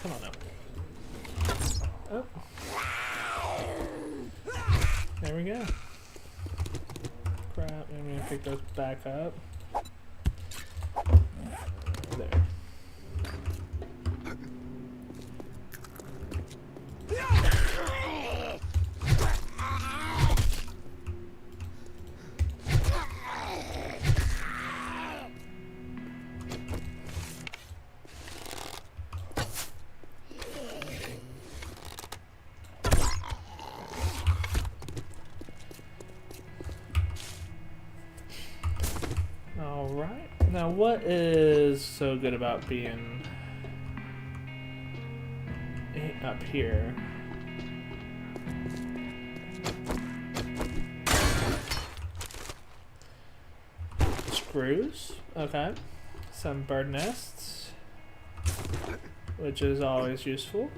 Come on now. Oh. pick those back up. There. Alright. Now what is so good about being up here? Screws. Okay. Some bird nests, which is always useful.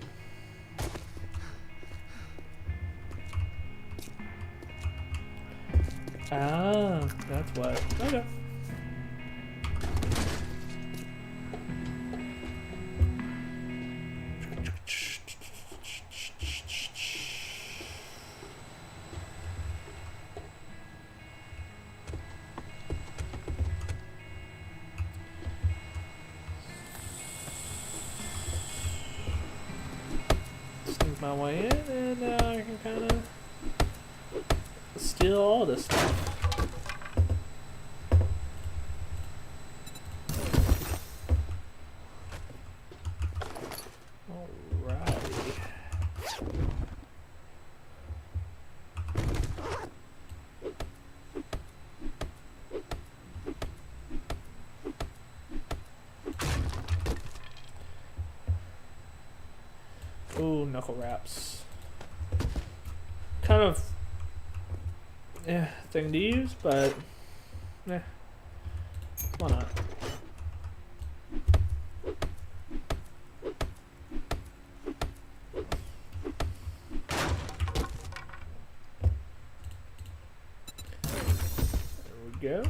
Ah, that's what. Okay. Sneak my way in, and now I can kind of steal all this stuff. Alrighty. Ooh, knuckle wraps. Kind of, thing to use, but, why not? There we go.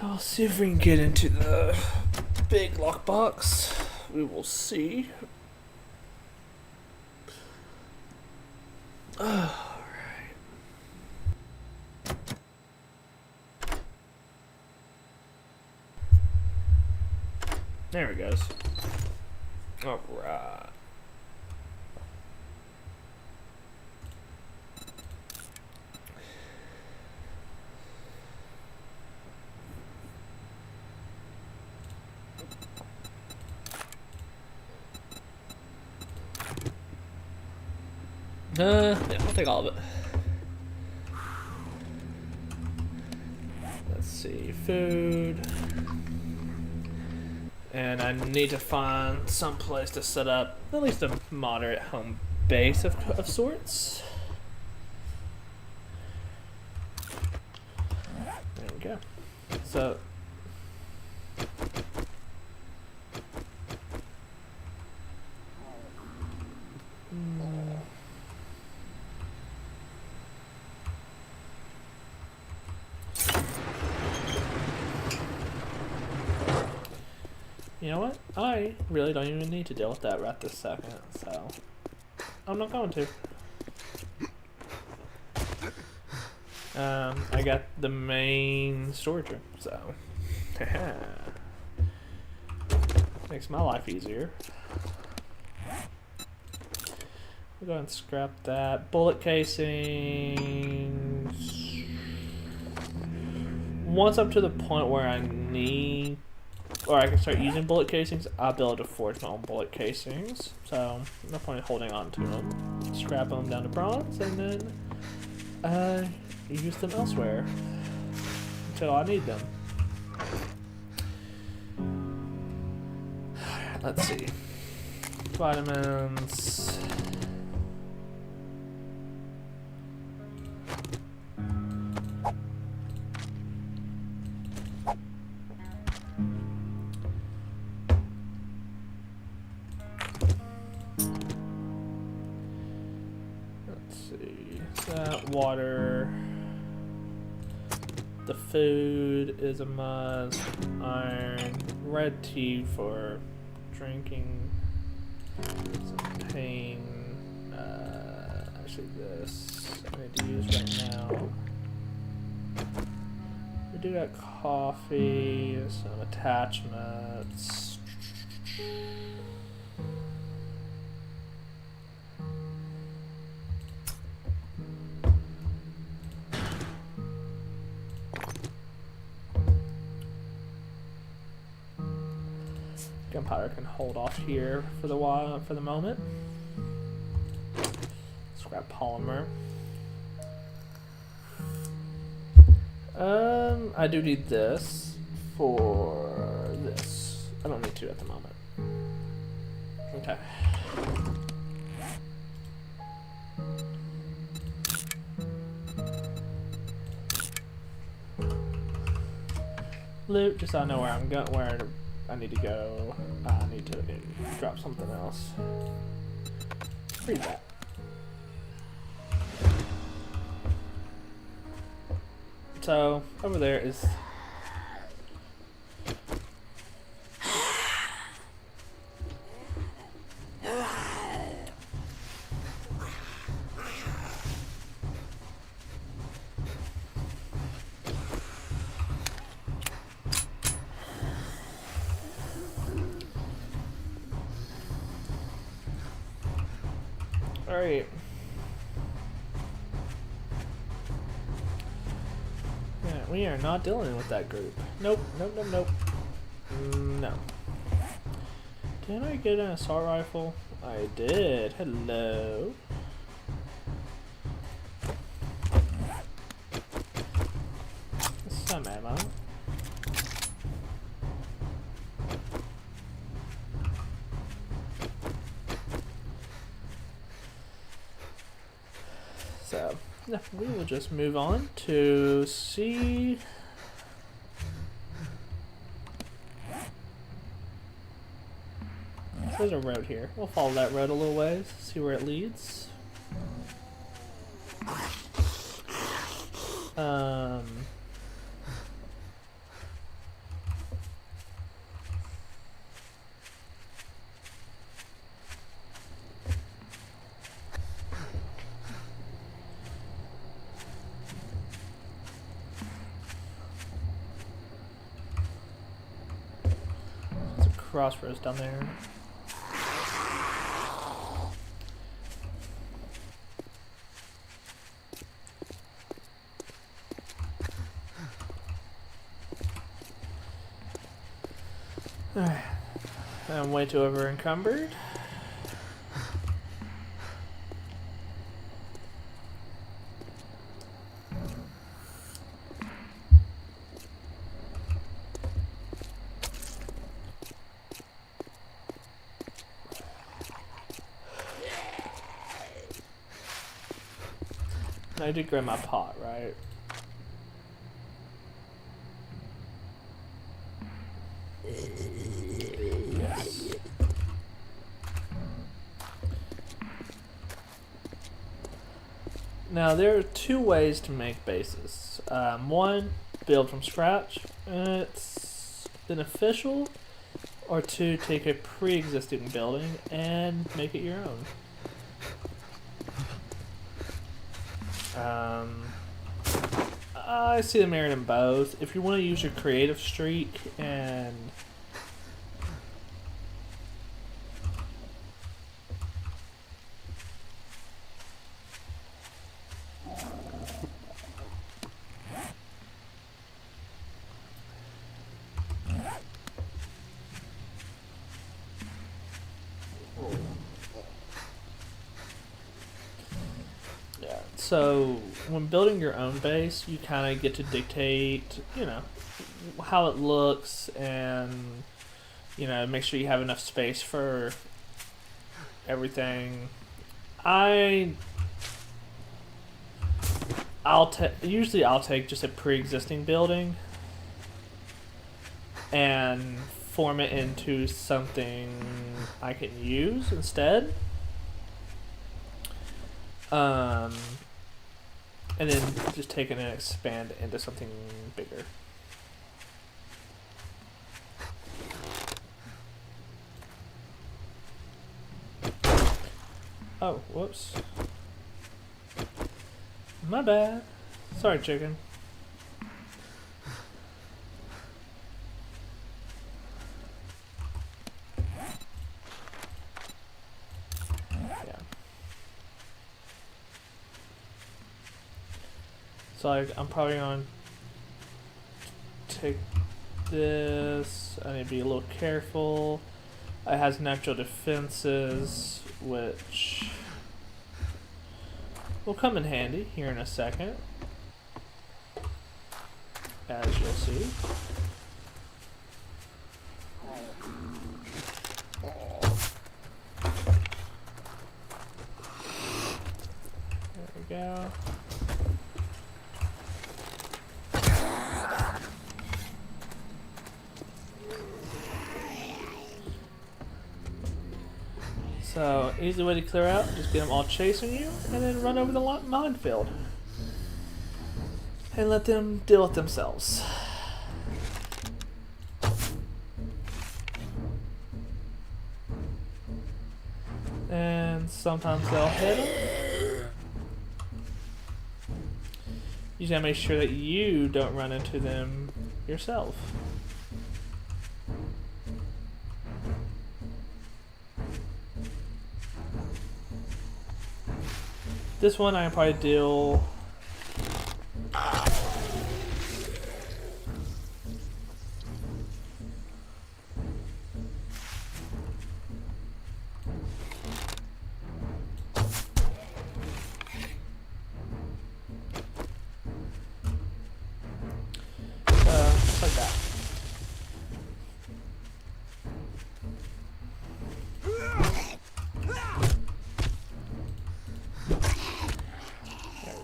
I'll see if we can get into the big lockbox. We will see. Alright. There it goes. Alright. Yeah, I'll take all of it. Let's see, food. And I need to find some place to set up at least a moderate home base of sorts. There we go. So you know what? I really don't even need to deal with that right this second, so I'm not going to. I got the main storage room, so makes my life easier. We'll go ahead and scrap that. Bullet casings. Once I'm to the point where I need, or I can start using bullet casings, I'll be able to forge my own bullet casings. So, no point in holding on to them. Scrap them down to bronze, and then use them elsewhere until I need them. Let's see. Vitamins. Water. The food is a must. Iron. Red tea for drinking. Some pain. Actually, this I need to use right now. We do got coffee, some attachments. Gunpowder can hold off here for the moment. Scrap polymer. I do need this for this. I don't need to at the moment. Okay. Loot, just so I know where I'm going, where I need to go. I need to drop something else. Read that. So, over there is... Alright. Yeah, we are not dealing with that group. Nope, nope, nope, nope. No. Did I get an assault rifle? I did. Hello. Some ammo. So, yeah, we will just move on to see. There's a road here. We'll follow that road a little ways, see where it leads. There's a crossroads down there. Alright. I'm way too over encumbered. I did grab my pot, right? Yes. Now there are two ways to make bases. One, build from scratch. It's beneficial. Or two, take a pre-existing building and make it your own. I see the merit in both. If you want to use your creative streak and so when building your own base, you kind of get to dictate, you know, how it looks and, you know, make sure you have enough space for everything. Usually I'll take just a pre-existing building and form it into something I can use instead. And then just take it and expand it into something bigger. Oh, whoops. My bad. Sorry, chicken. Yeah. So I'm probably gonna take this. I need to be a little careful. It has natural defenses, which will come in handy here in a second, as you'll see. There we go. So, easy way to clear out, just get them all chasing you, and then run over the minefield. And let them deal with themselves. And sometimes they'll hit them. You just gotta make sure that you don't run into them yourself. This one I can probably deal. Just like that.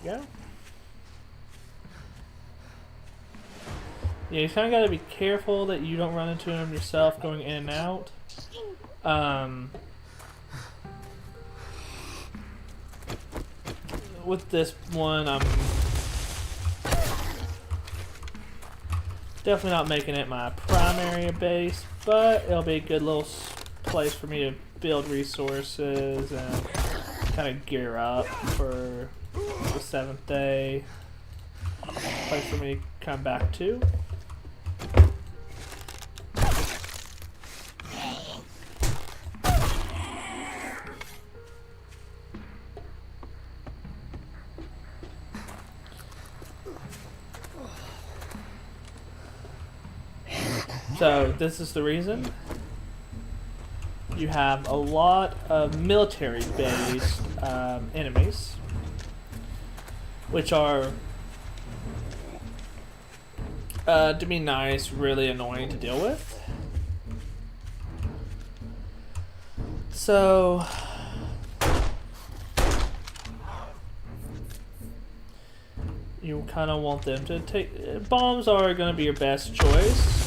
Go. Yeah, you kind of got to be careful that you don't run into them yourself going in and out. With this one, I'm definitely not making it my primary base, but it'll be a good little place for me to build resources and kind of gear up for the 7th day. Place for me to come back to. So this is the reason you have a lot of military-based enemies, which are, to be nice, really annoying to deal with. So you kind of want them to take... Bombs are going to be your best choice.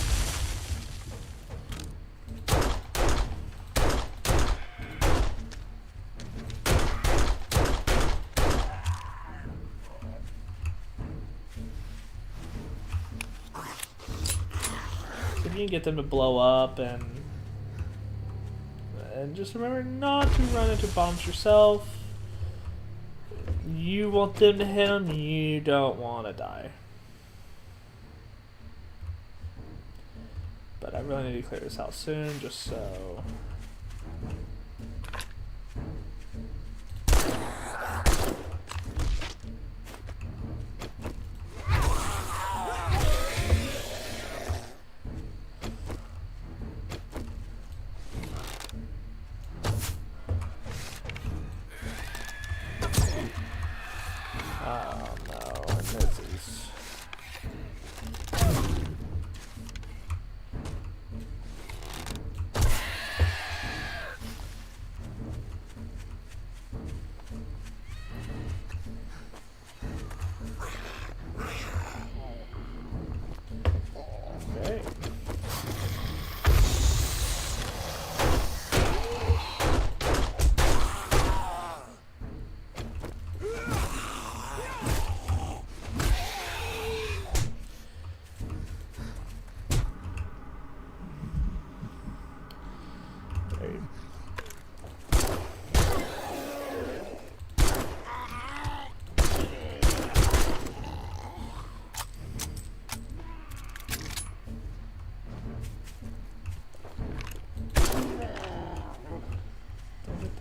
If you can get them to blow up, and just remember not to run into bombs yourself. You want them to hit them, you don't want to die. But I really need to clear this out soon, just so... Oh no, misses. Okay.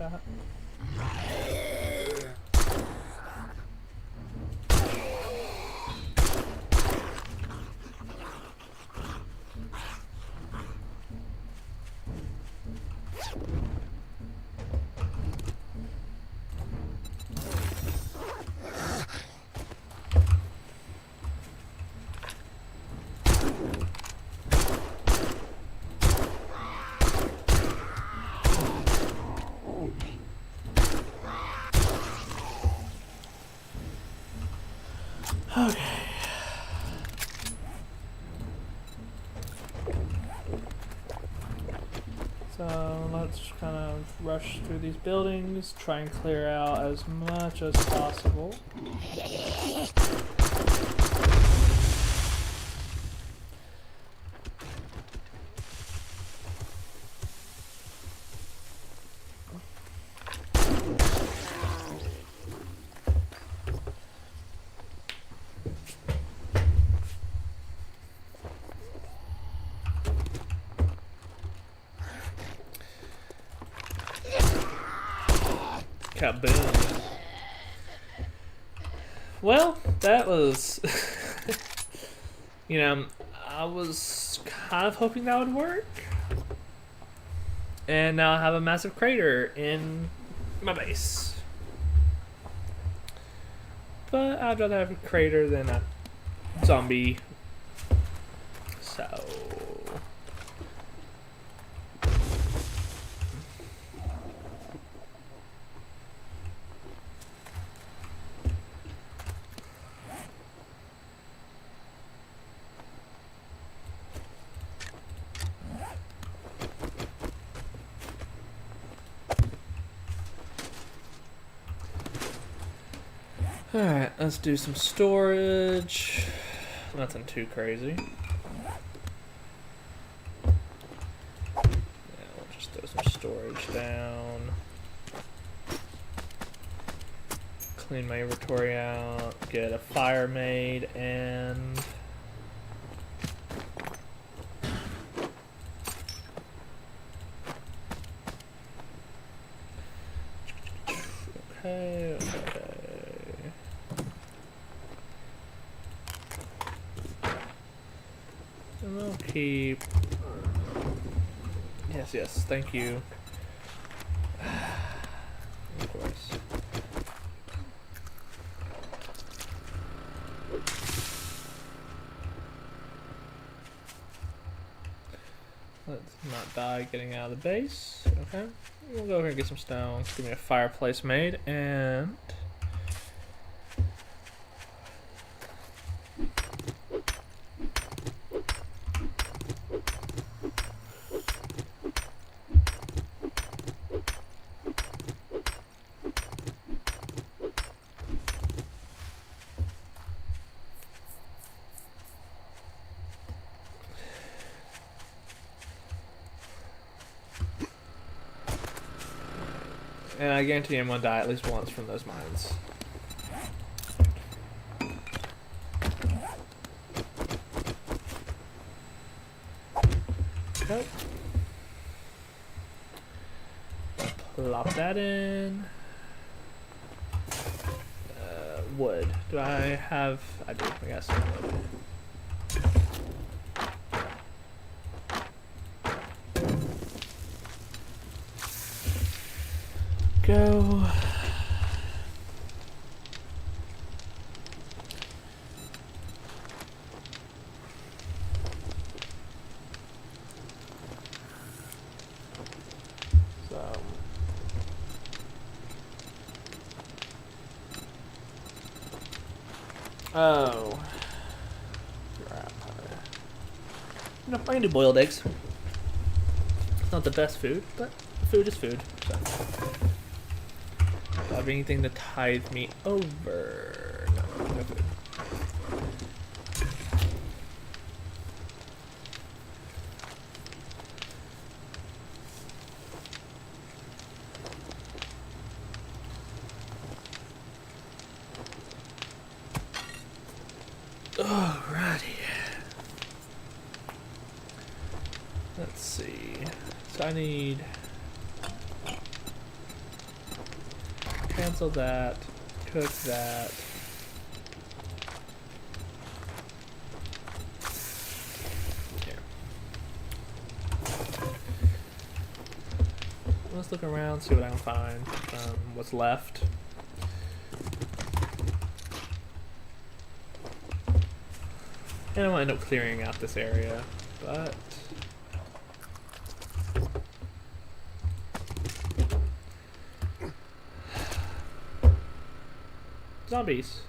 that. Okay. So let's kind of rush through these buildings, try and clear out as much as possible. Kaboom. Well, that was... you know, I was kind of hoping that would work. And now I have a massive crater in my base. But I'd rather have a crater than a zombie. So... Alright, let's do some storage. Nothing too crazy. Yeah, we'll just throw some storage down. Clean my inventory out. Get a fire made and... Okay, okay. And we'll keep... Yes, yes, thank you. Of course. Let's not die getting out of the base. Okay. We'll go here and get some stone. Give me a fireplace made and... And I guarantee I'm gonna die at least once from those mines. Okay. Plop that in. Wood. Do I have... I do. I got some wood. Go. So. Oh. Crap. No, I can do boiled eggs. It's not the best food, but food is food. So. Do I have anything to tide me over? No, no food. Alrighty. Let's see. So I need... cancel that, cook that. Here. Let's look around, see what I can find. What's left. And I might end up clearing out this area, but zombies.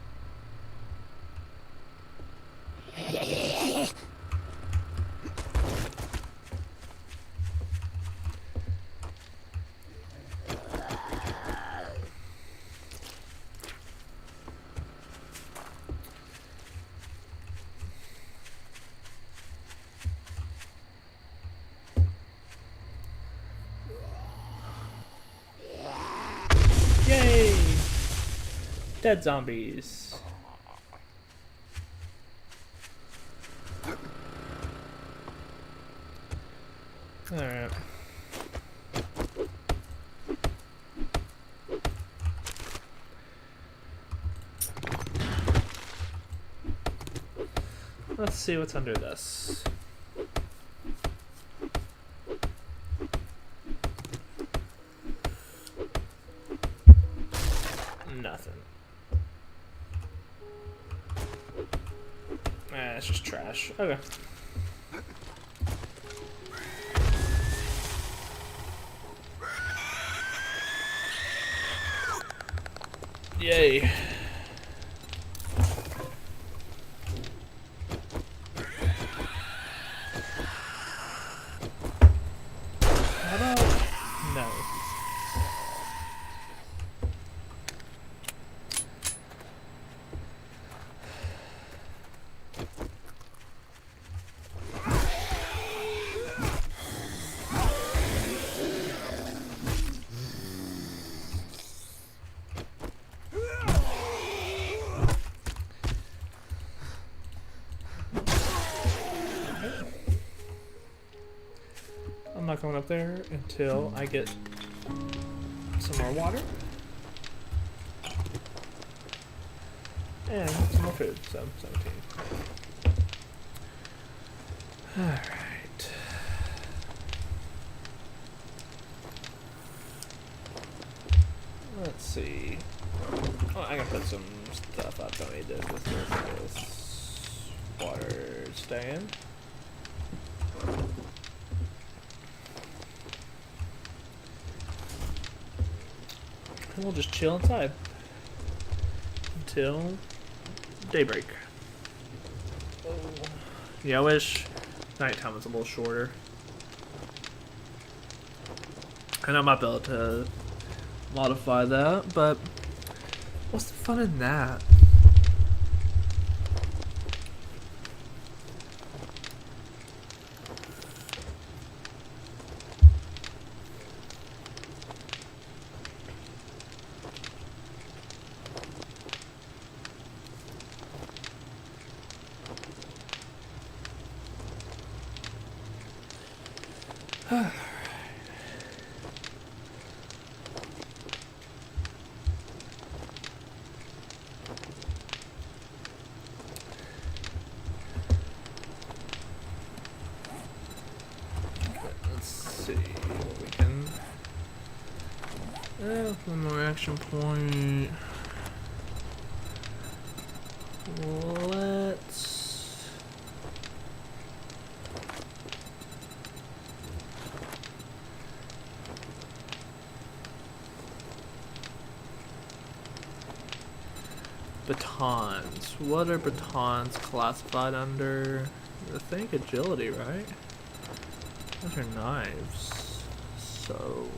Yay! Dead zombies. Alright. Let's see what's under this. Nothing. It's just trash. Okay. Yay. How about no? I'm not going up there until I get some more water and some more food. So 17. Alright. Let's see. Oh, I can put some stuff up. Don't need this. Water staying. And we'll just chill inside until daybreak. Oh. Yeah, I wish nighttime was a little shorter. And I might be able to modify that, but what's the fun in that? One more action point. Let's batons. What are batons classified under? I think agility, right? Those are knives. So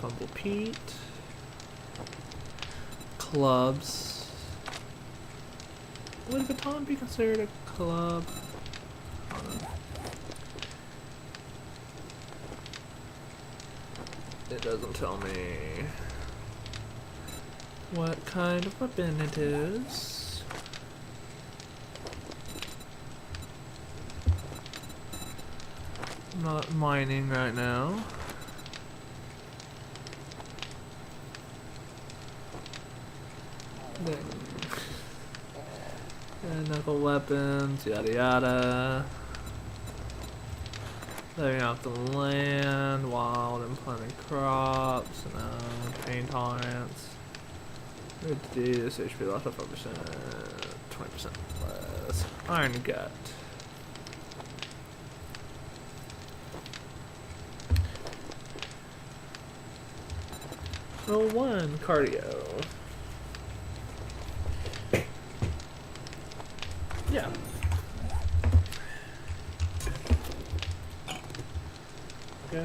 Bumble Pete. Clubs. Would a baton be considered a club? It doesn't tell me what kind of weapon it is. I'm not mining right now. Dang. And knuckle weapons, yada yada. Living off the land, wild and planting crops, pain tolerance. Good to do this, HP loss of 4%, 20% less. Iron gut. Oh, 1 cardio. Yeah. Go.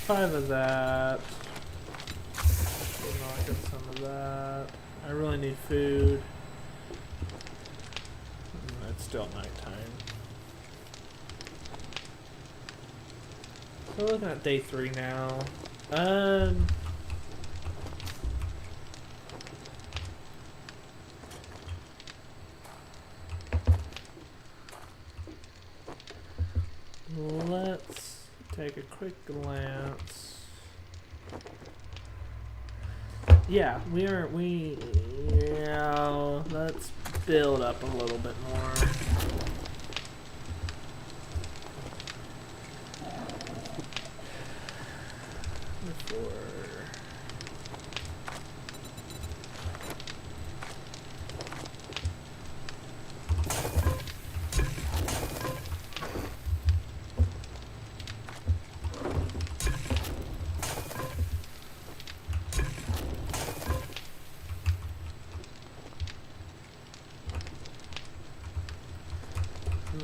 Five of that. Knock in some of that. I really need food. It's still nighttime. So we're looking at day 3 now. Let's take a quick glance. Yeah, let's build up a little bit more.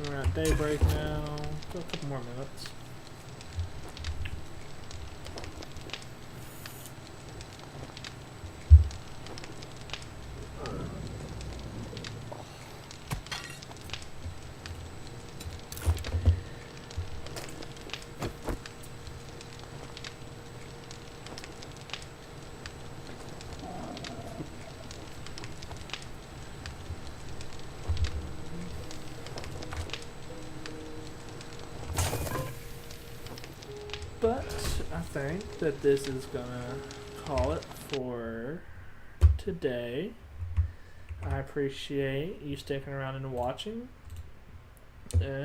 We're at daybreak now. Still a couple more minutes. But I think that this is gonna call it for today. I appreciate you sticking around and watching.